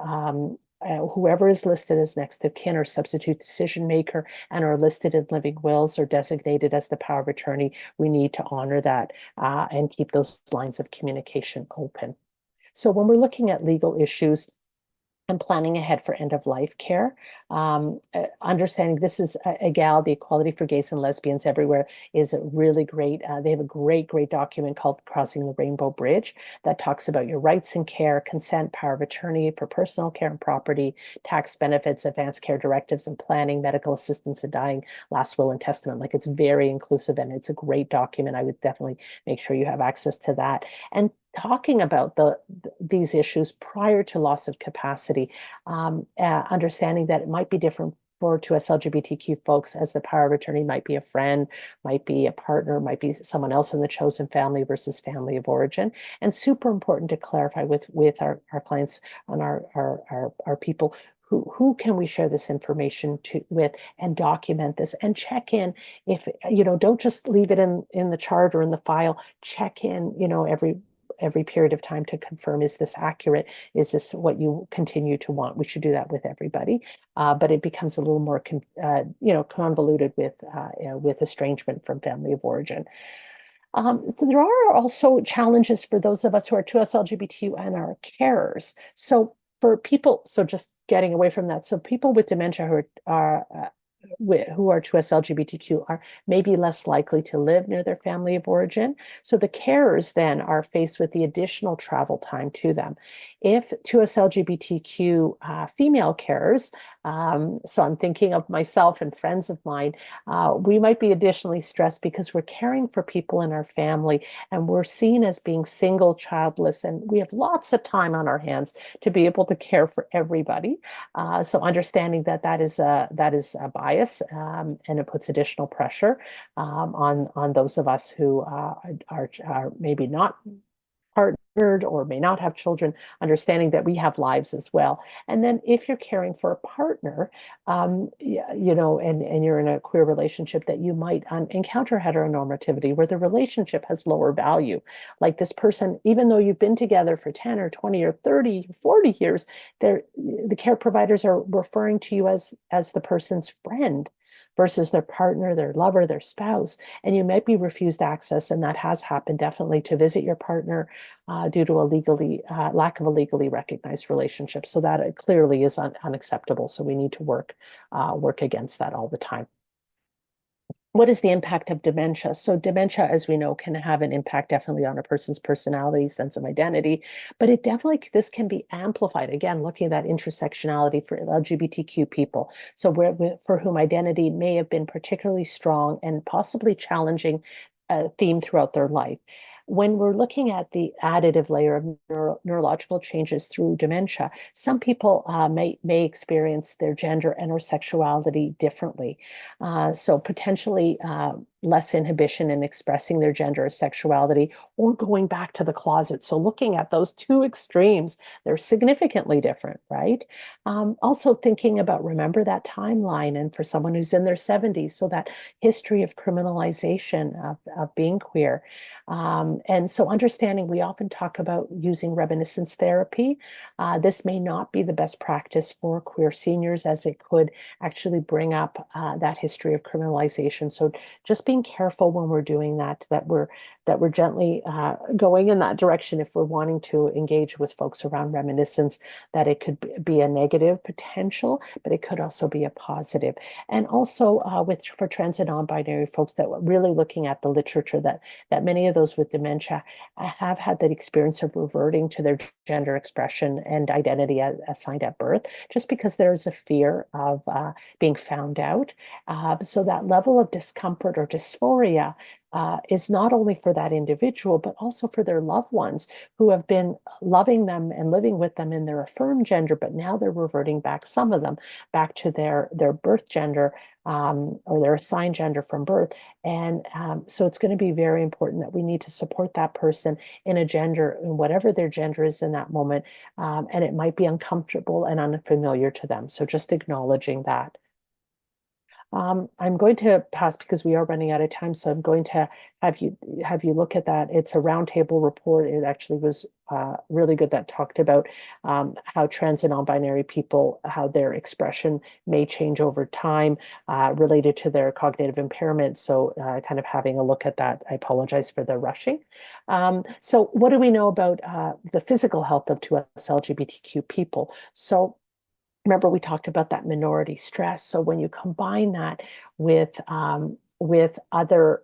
whoever is listed as next of kin or substitute decision maker and are listed in living wills or designated as the power of attorney, we need to honor that and keep those lines of communication open. So when we're looking at legal issues and planning ahead for end-of-life care, understanding this is EGAL, the Equality for Gays and Lesbians Everywhere, is a really great, they have a great document called Crossing the Rainbow Bridge that talks about your rights in care, consent, power of attorney for personal care and property, tax benefits, advanced care directives and planning, medical assistance in dying, last will and testament. Like, it's very inclusive and it's a great document. I would definitely make sure you have access to that. And talking about these issues prior to loss of capacity, understanding that it might be different for 2SLGBTQ folks, as the power of attorney might be a friend, might be a partner, might be someone else in the chosen family versus family of origin. And super important to clarify with our clients and our people, who can we share this information with, and document this and check in. If don't just leave it in the chart or in the file. Check in every period of time to confirm, is this accurate? Is this what you continue to want? We should do that with everybody, but it becomes a little more convoluted with estrangement from family of origin. So there are also challenges for those of us who are 2SLGBTQ and our carers. So for people, so just getting away from that, so people with dementia who are 2SLGBTQ are maybe less likely to live near their family of origin. So the carers then are faced with the additional travel time to them. If 2SLGBTQ female carers, so I'm thinking of myself and friends of mine, we might be additionally stressed because we're caring for people in our family and we're seen as being single, childless, and we have lots of time on our hands to be able to care for everybody. So understanding that is a bias, and it puts additional pressure on those of us who are maybe not partnered or may not have children, understanding that we have lives as well. And then if you're caring for a partner, and you're in a queer relationship, that you might encounter heteronormativity where the relationship has lower value. Like, this person, even though you've been together for 10 or 20 or 30 or 40 years, the care providers are referring to you as the person's friend versus their partner, their lover, their spouse. And you might be refused access, and that has happened definitely, to visit your partner due to a lack of a legally recognized relationship. So that clearly is unacceptable. So we need to work against that all the time. What is the impact of dementia? So dementia, as we know, can have an impact definitely on a person's personality, sense of identity, but this can be amplified. Again, looking at that intersectionality for LGBTQ people. So for whom identity may have been particularly strong and possibly challenging theme throughout their life. When we're looking at the additive layer of neurological changes through dementia, some people may experience their gender and or sexuality differently. So potentially less inhibition in expressing their gender or sexuality, or going back to the closet. So looking at those two extremes, they're significantly different, right? Also thinking about, remember that timeline, and for someone who's in their 70s, so that history of criminalization of being queer. And so understanding, we often talk about using reminiscence therapy. This may not be the best practice for queer seniors, as it could actually bring up that history of criminalization. So just being careful when we're doing that, that we're gently going in that direction if we're wanting to engage with folks around reminiscence, that it could be a negative potential, but it could also be a positive. And also for trans and non-binary folks, that we're really looking at the literature, that many of those with dementia have had that experience of reverting to their gender expression and identity assigned at birth, just because there's a fear of being found out. So that level of discomfort or dysphoria is not only for that individual, but also for their loved ones who have been loving them and living with them in their affirmed gender, but now they're reverting back, some of them, back to their birth gender or their assigned gender from birth. And so it's going to be very important that we need to support that person in a gender, in whatever their gender is in that moment. And it might be uncomfortable and unfamiliar to them. So just acknowledging that. I'm going to pass because we are running out of time. So I'm going to have you look at that. It's a roundtable report. It actually was really good, that talked about how trans and non-binary people, how their expression may change over time related to their cognitive impairment. So kind of having a look at that. I apologize for the rushing. So what do we know about the physical health of 2SLGBTQ people? So remember, we talked about that minority stress. So when you combine that with other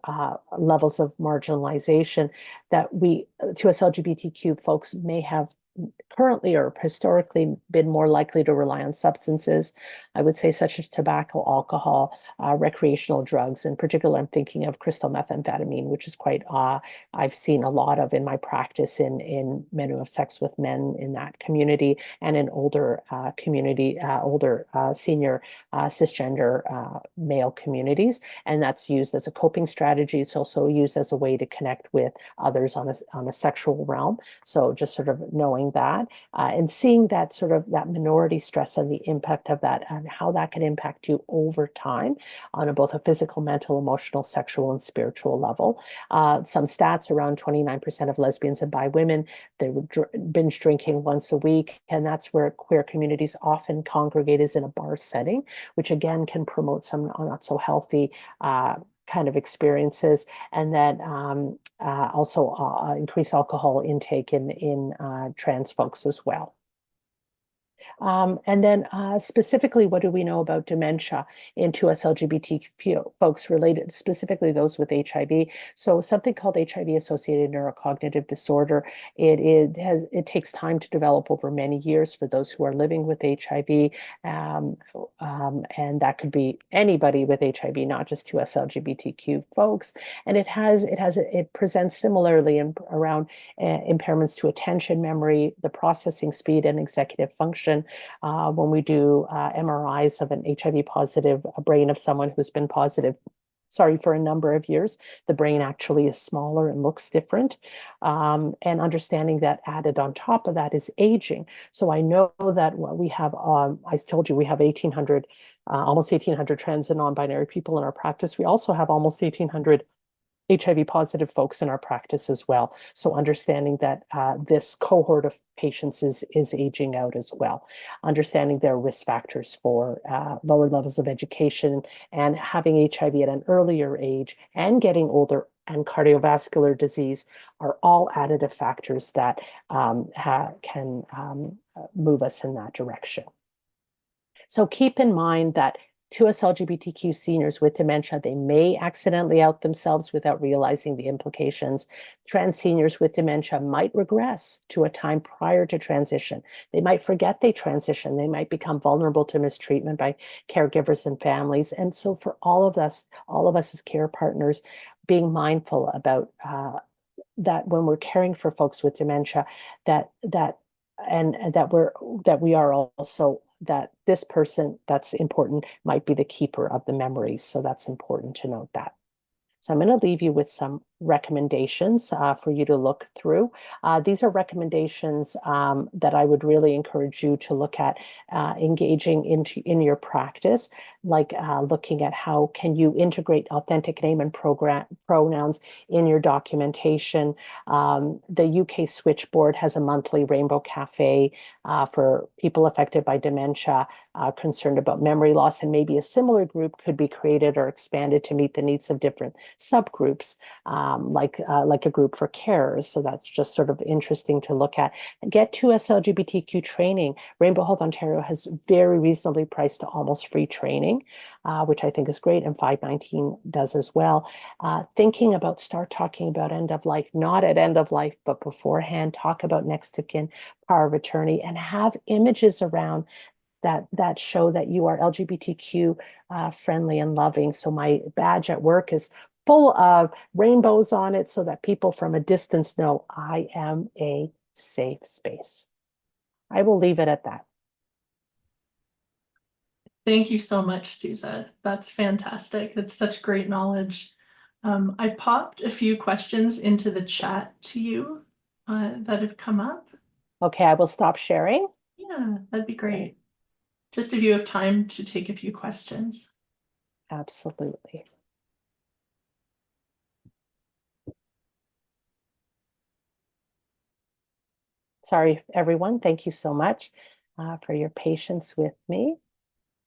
levels of marginalization, that 2SLGBTQ folks may have currently or historically been more likely to rely on substances, I would say, such as tobacco, alcohol, recreational drugs. In particular, I'm thinking of crystal methamphetamine, which is quite, I've seen a lot of in my practice in men who have sex with men in that community, and in older community, older senior cisgender male communities. And that's used as a coping strategy. It's also used as a way to connect with others on a sexual realm. So just sort of knowing that and seeing that sort of that minority stress and the impact of that, and how that can impact you over time on both a physical, mental, emotional, sexual, and spiritual level. Some stats: around 29% of lesbians and bi women, they were binge drinking once a week, and that's where queer communities often congregate, is in a bar setting, which again can promote some not so healthy kind of experiences. And then also increase alcohol intake in trans folks as well. And then specifically, what do we know about dementia in 2SLGBTQ folks, related specifically those with HIV? So something called HIV-associated neurocognitive disorder. It takes time to develop, over many years, for those who are living with HIV, and that could be anybody with HIV, not just 2SLGBTQ folks. And it presents similarly around impairments to attention, memory, the processing speed, and executive function. When we do MRIs of an HIV positive brain of someone who's been positive, for a number of years, the brain actually is smaller and looks different. And understanding that, added on top of that, is aging. So I know that we have, I told you, we have 1,800, almost 1,800 trans and non-binary people in our practice. We also have almost 1,800 HIV positive folks in our practice as well. So understanding that this cohort of patients is aging out as well. Understanding their risk factors for lower levels of education, and having HIV at an earlier age, and getting older, and cardiovascular disease are all additive factors that can move us in that direction. So keep in mind that 2SLGBTQ seniors with dementia, they may accidentally out themselves without realizing the implications. Trans seniors with dementia might regress to a time prior to transition. They might forget they transition. They might become vulnerable to mistreatment by caregivers and families. And so for all of us as care partners, being mindful about that when we're caring for folks with dementia, that we are also, that this person that's important might be the keeper of the memories. So that's important to note that. So I'm going to leave you with some recommendations for you to look through. These are recommendations that I would really encourage you to look at engaging in your practice, like looking at how can you integrate authentic name and pronouns in your documentation. The UK Switchboard has a monthly Rainbow Cafe for people affected by dementia, concerned about memory loss, and maybe a similar group could be created or expanded to meet the needs of different subgroups, like a group for carers. So that's just sort of interesting to look at. Get 2SLGBTQ training. Rainbow Health Ontario has very reasonably priced to almost free training, which I think is great, and 519 does as well. Start talking about end of life, not at end of life, but beforehand. Talk about next of kin, power of attorney, and have images around that show that you are LGBTQ friendly and loving. So my badge at work is full of rainbows on it so that people from a distance know I am a safe space. I will leave it at that. Thank you so much, Suza. That's fantastic. That's such great knowledge. I've popped a few questions into the chat to you that have come up. Okay, I will stop sharing. Yeah, that'd be great. Just if you have time to take a few questions. Absolutely. Sorry, everyone. Thank you so much for your patience with me.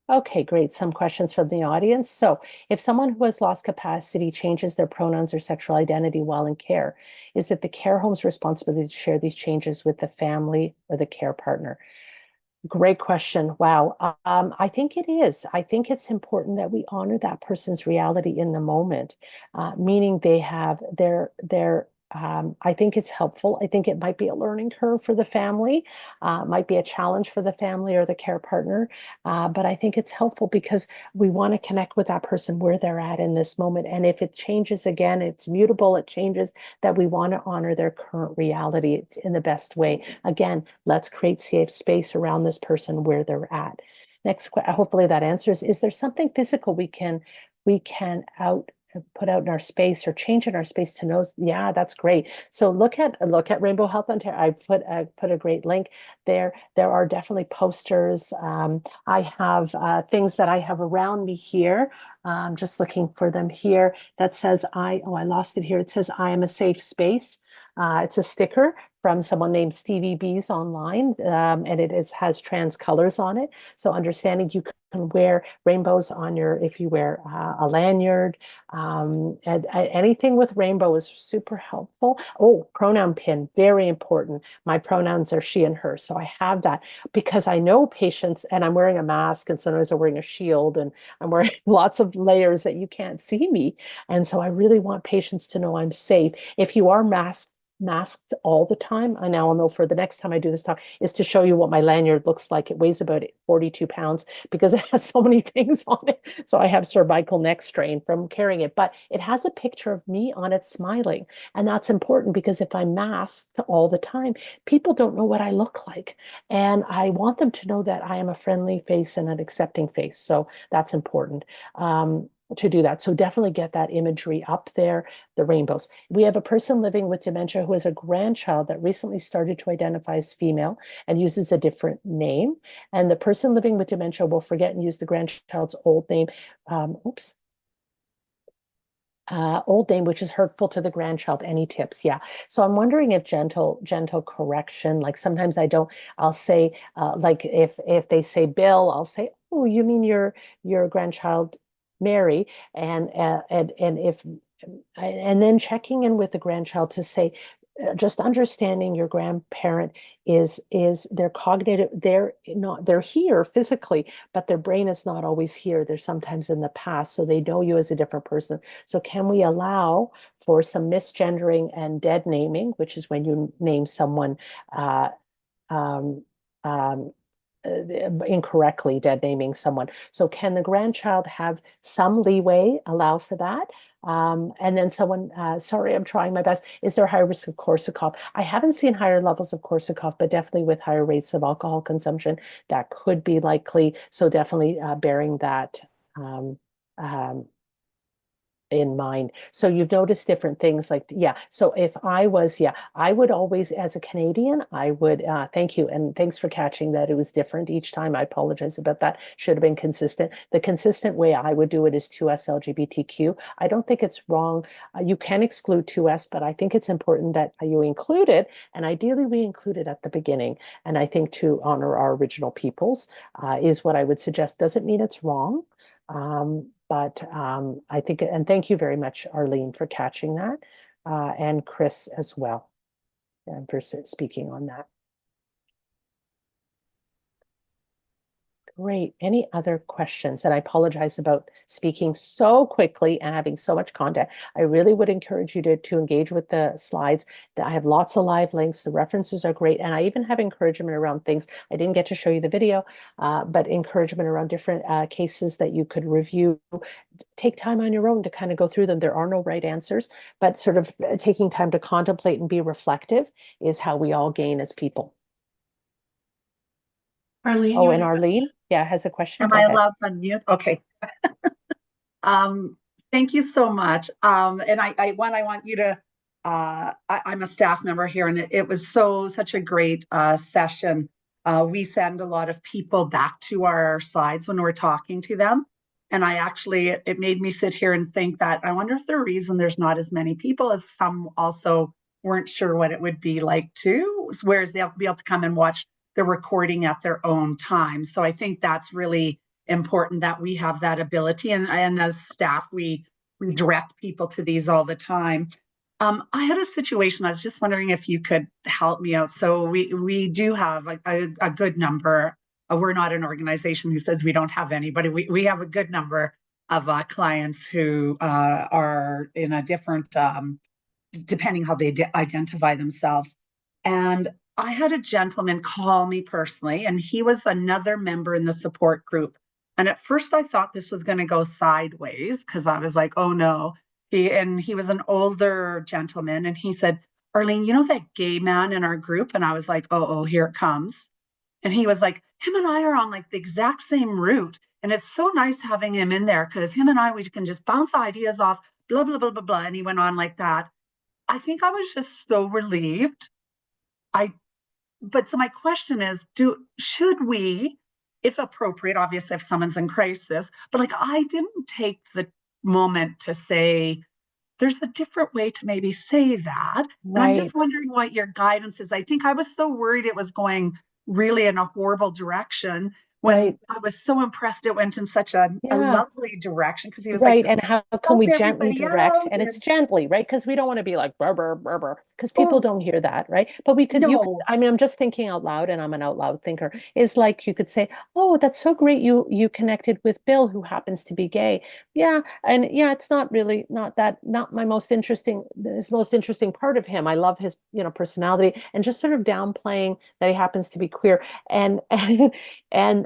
Okay, great. Some questions from the audience. So if someone who has lost capacity changes their pronouns or sexual identity while in care, is it the care home's responsibility to share these changes with the family or the care partner? Great question. Wow. I think it is. I think it's important that we honor that person's reality in the moment, meaning they have their I think it's helpful. I think it might be a learning curve for the family, might be a challenge for the family or the care partner. But I think it's helpful because we want to connect with that person where they're at in this moment. And if it changes again, it's mutable, it changes, that we want to honor their current reality in the best way. Again, let's create safe space around this person where they're at. Next, hopefully that answers, is there something physical we can put out in our space or change in our space to know? Yeah, that's great. So look at Rainbow Health Ontario. I put a great link there. There are definitely posters. I have things that I have around me here. Just looking for them here. That says I lost it here. It says I am a safe space. It's a sticker from someone named Stevie Bees online, and it has trans colors on it. So understanding you can wear rainbows on if you wear a lanyard, and anything with rainbow is super helpful. Oh, pronoun pin, very important. My pronouns are she and her. So I have that because I know patients, and I'm wearing a mask, and sometimes I'm wearing a shield, and I'm wearing lots of layers that you can't see me. And so I really want patients to know I'm safe. If you are masked all the time, I now know for the next time I do this talk is to show you what my lanyard looks like. It weighs about 42 pounds because it has so many things on it. So I have cervical neck strain from carrying it, but it has a picture of me on it smiling. And that's important because if I'm masked all the time, people don't know what I look like. And I want them to know that I am a friendly face and an accepting face. So that's important. To do that. So definitely get that imagery up there, the rainbows. We have a person living with dementia who has a grandchild that recently started to identify as female and uses a different name. And the person living with dementia will forget and use the grandchild's old name. Old name, which is hurtful to the grandchild. Any tips? Yeah. So I'm wondering if gentle correction, like sometimes I'll say, like if they say Bill, I'll say, oh, you mean your grandchild Mary, and then checking in with the grandchild to say, just understanding your grandparent is their cognitive, they're here physically, but their brain is not always here. They're sometimes in the past, so they know you as a different person. So can we allow for some misgendering and dead naming, which is when you name someone um, um, incorrectly, dead naming someone. So can the grandchild have some leeway, allow for that? And then someone, sorry, I'm trying my best. Is there higher risk of Korsakoff? I haven't seen higher levels of Korsakoff, but definitely with higher rates of alcohol consumption, that could be likely. So definitely bearing that in mind. So you've noticed different things like, yeah. So if I was, yeah, I would always, as a Canadian, I would, thank you. And thanks for catching that. It was different each time. I apologize about that. Should have been consistent. The consistent way I would do it is 2SLGBTQ. I don't think it's wrong. You can exclude 2S, but I think it's important that you include it. And ideally we include it at the beginning. And I think to honor our original peoples is what I would suggest. Doesn't mean it's wrong. But I think, and thank you very much, Arlene, for catching that, and Chris as well, and for speaking on that. Great. Any other questions? And I apologize about speaking so quickly and having so much content. I really would encourage you to engage with the slides. I have lots of live links. The references are great. And I even have encouragement around things. I didn't get to show you the video, but encouragement around different cases that you could review. Take time on your own to kind of go through them. There are no right answers, but sort of taking time to contemplate and be reflective is how we all gain as people. Arlene, Oh, you and had a Arlene, question? yeah, has a question. Am Go I ahead. allowed to unmute? Okay. Thank you so much. And I want you to, I'm a staff member here, and it was such a great session. We send a lot of people back to our slides when we're talking to them. And it made me sit here and think that I wonder if the reason there's not as many people is some also weren't sure what it would be like too, whereas they'll be able to come and watch the recording at their own time. So I think that's really important that we have that ability. And as staff, we direct people to these all the time. I had a situation, I was just wondering if you could help me out. So we do have a good number. We're not an organization who says we don't have anybody. We have a good number of clients who are in a different, depending how they identify themselves. And I had a gentleman call me personally, and he was another member in the support group. And at first I thought this was going to go sideways because I was like, oh no. He was an older gentleman, and he said, Arlene, you know that gay man in our group? And I was like, oh, here it comes. And he was like, him and I are on like the exact same route. And it's so nice having him in there because him and I, we can just bounce ideas off, blah, blah, blah, blah, blah. And he went on like that. I think I was just so relieved. But so my question is, should we, if appropriate, obviously if someone's in crisis, but like I didn't take the moment to say, there's a different way to maybe say that. And I'm just wondering what your guidance is. I think I was so worried it was going really in a horrible direction when I was so impressed it went in such a lovely direction because he was like, and how can we gently direct? And it's gently, right? Because we don't want to be like burr, burr, burr, burr, because people don't hear that, right? But we could, I mean, I'm just thinking out loud, and I'm an out loud thinker, is like you could say, oh, that's so great you connected with Bill, who happens to be gay. Yeah. And yeah, it's not really not my most interesting, his most interesting part of him. I love his, personality, and just sort of downplaying that he happens to be queer and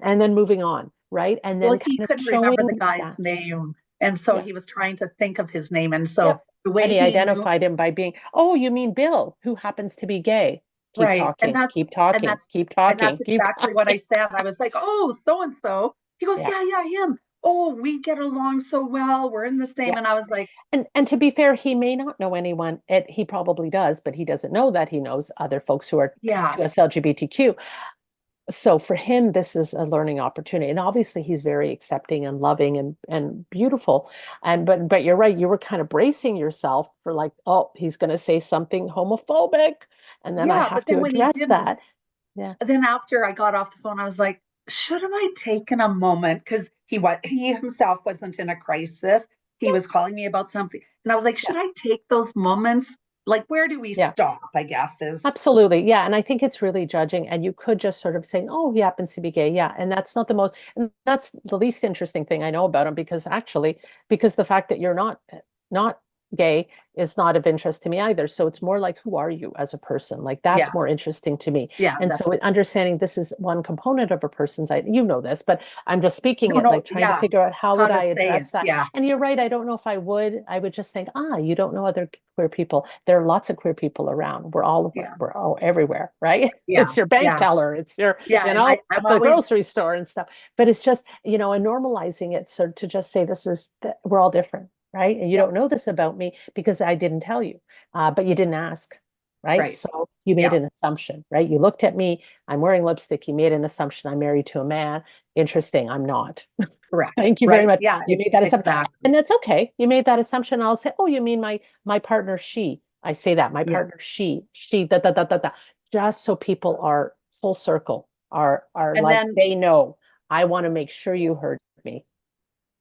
and then moving on, right? And then he couldn't remember the guy's name, and so he was trying to think of his name, and so the way he identified him by being, oh, you mean Bill, who happens to be gay? Keep talking, keep talking, keep talking. And that's exactly what I said. I was like, oh, so and so. He goes, yeah, him. Oh, we get along so well. We're in the same. And I was like, and to be fair, he may not know anyone. He probably does, but he doesn't know that he knows other folks who are 2SLGBTQ. So for him, this is a learning opportunity. And obviously he's very accepting and loving and beautiful. But you're right, you were kind of bracing yourself for like, oh, he's going to say something homophobic. And then I have to address that. Yeah. Then after I got off the phone, I was like, should have I taken a moment? Because he himself wasn't in a crisis. He was calling me about something. And I was like, should I take those moments? Like, where do we stop, I guess is. Absolutely. Yeah. And I think it's really judging. And you could just sort of say, oh, he happens to be gay. Yeah. And that's not and that's the least interesting thing I know about him, because the fact that you're not gay is not of interest to me either. So it's more like, who are you as a person? Like that's more interesting to me. Yeah. And so understanding this is one component of a person's, this, but I'm just speaking trying to figure out how would I address that. Yeah. And you're right. I don't know if I would just think, you don't know other queer people. There are lots of queer people around. We're all everywhere, right? Yeah. It's your bank teller. It's your, at the grocery store and stuff. But it's just, and normalizing it. So to just say we're all different. right? And you Yep. don't know this about me because I didn't tell you, but you didn't ask, right? Right. So you made Yeah. an assumption, right? You looked at me, I'm wearing lipstick, you made an assumption I'm married to a man. Interesting, I'm not. Correct. Thank you very Right. much. Yeah. You made that assumption, Exactly. and that's okay. You made that assumption. I'll say, oh, you mean my partner, she. I say that, my Yeah. partner, she, da da da da da. Just so people are full circle, are And like then they know. I want to make sure you heard me.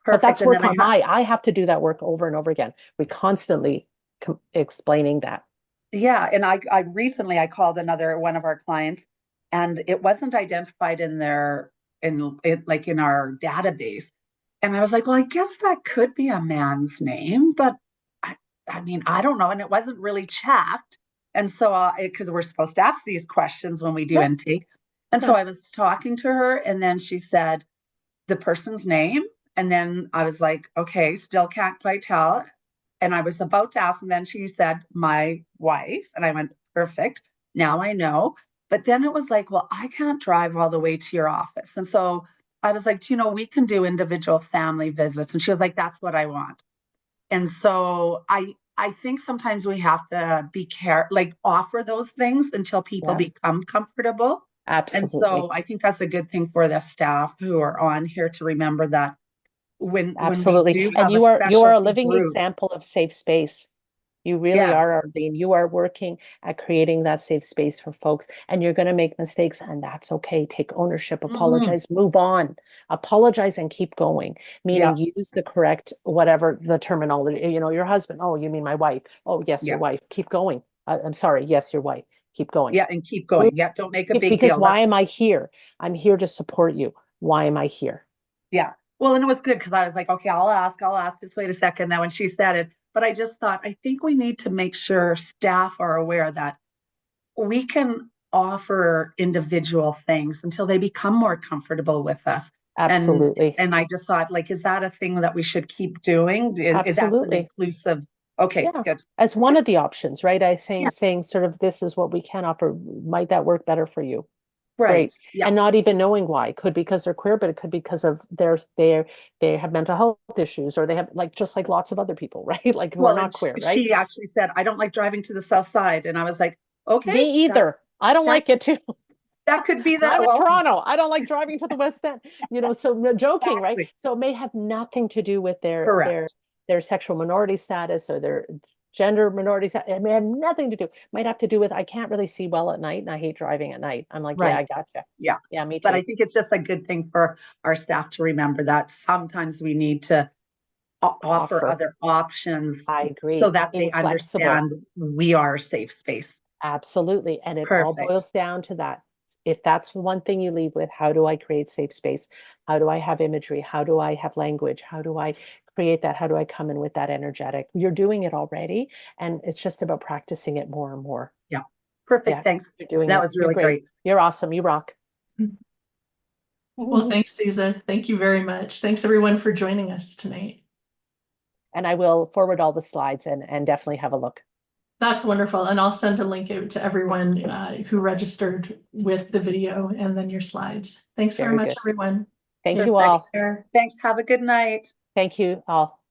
But perfect. that's And then work on I have to do that work over and over again. We constantly explaining that. yeah, and I recently I called another one of our clients, and it wasn't identified in their like in our database. And I was like, well, I guess that could be a man's name, but I I mean, I don't know. And it wasn't really checked. And so because we're supposed to ask these questions when we do Yeah, intake. And so yeah. I was talking to her, and then she said the person's name. And then I was like, okay, still can't quite tell. And I was about to ask, and then she said, my wife. And I went, perfect. Now I know. But then it was like, well, I can't drive all the way to your office. And so I was like, we can do individual family visits. And she was like, that's what I want. And so I think sometimes we have to be like offer those things until people Yeah, become comfortable. And absolutely. so I think that's a good thing for the staff who are on here to remember that when we Absolutely. do And have a you are a specialty living group, example of safe space. You really yeah, are, Arlene. You are working at creating that safe space for folks, and you're going to make mistakes, and that's okay. Take ownership, mhm, apologize, move on, apologize, and keep going. yeah, Meaning, use the correct, whatever the terminology, your husband. Oh, you mean my wife? Oh, yes, yeah, your wife. Keep going. I'm sorry. Yes, your wife. Keep going. yeah, and keep going. Yeah, don't make a big Because deal. why am I here? I'm here to support you. Why am I here? Yeah. Well, and it was good because I was like, okay, I'll ask. Just wait a second. Now, when she said it, but I just thought, I think we need to make sure staff are aware that we can offer individual things until they become more comfortable with us. And Absolutely. and I just thought, like, is that a thing that we should keep doing? That's an Absolutely. inclusive. Okay, Yeah. good. As one of the options, right? Yeah, Saying sort of this is what we can offer. Might that work better for you? right. Great. Yeah. And not even knowing why. It could be because they're queer, but it could be because of they have mental health issues, or they have just like lots of other people, right? Like who are Well, not and queer, right? she actually said, I don't like driving to the south side. And I was like, okay, Me either. I don't that like it too. that could be And I'm that. in Well, Toronto. I don't like driving to the West End. So we're joking, right? exactly. So it may have nothing to do with Correct. their sexual minority status or their gender minority status. It may have nothing to do. Might have to do with I can't really see well at night and I hate driving at night. I'm like, yeah, Right. I gotcha. Yeah. Yeah, me But I too. think it's just a good thing for our staff to remember that sometimes we need to offer Offer. other options I so agree. that they Being flexible. understand we are a safe space. Absolutely. And it all Perfect. boils down to that. If that's one thing you leave with, how do I create safe space? How do I have imagery? How do I have language? How do I create that? How do I come in with that energetic? You're doing it already. And it's just about practicing it more and more. Yeah. Perfect. Yeah, Thanks. you're doing That it. was You're really great. great. You're awesome. You rock. Well, thanks, Suza. Thank you very much. Thanks everyone for joining us tonight. And I will forward all the slides and definitely have a look. That's wonderful. And I'll send a link out to everyone who registered with the video and then your slides. Thanks very Very much, good. everyone. Thank Take you Perfect. all. care. Thanks. Have a good night. Thank you all.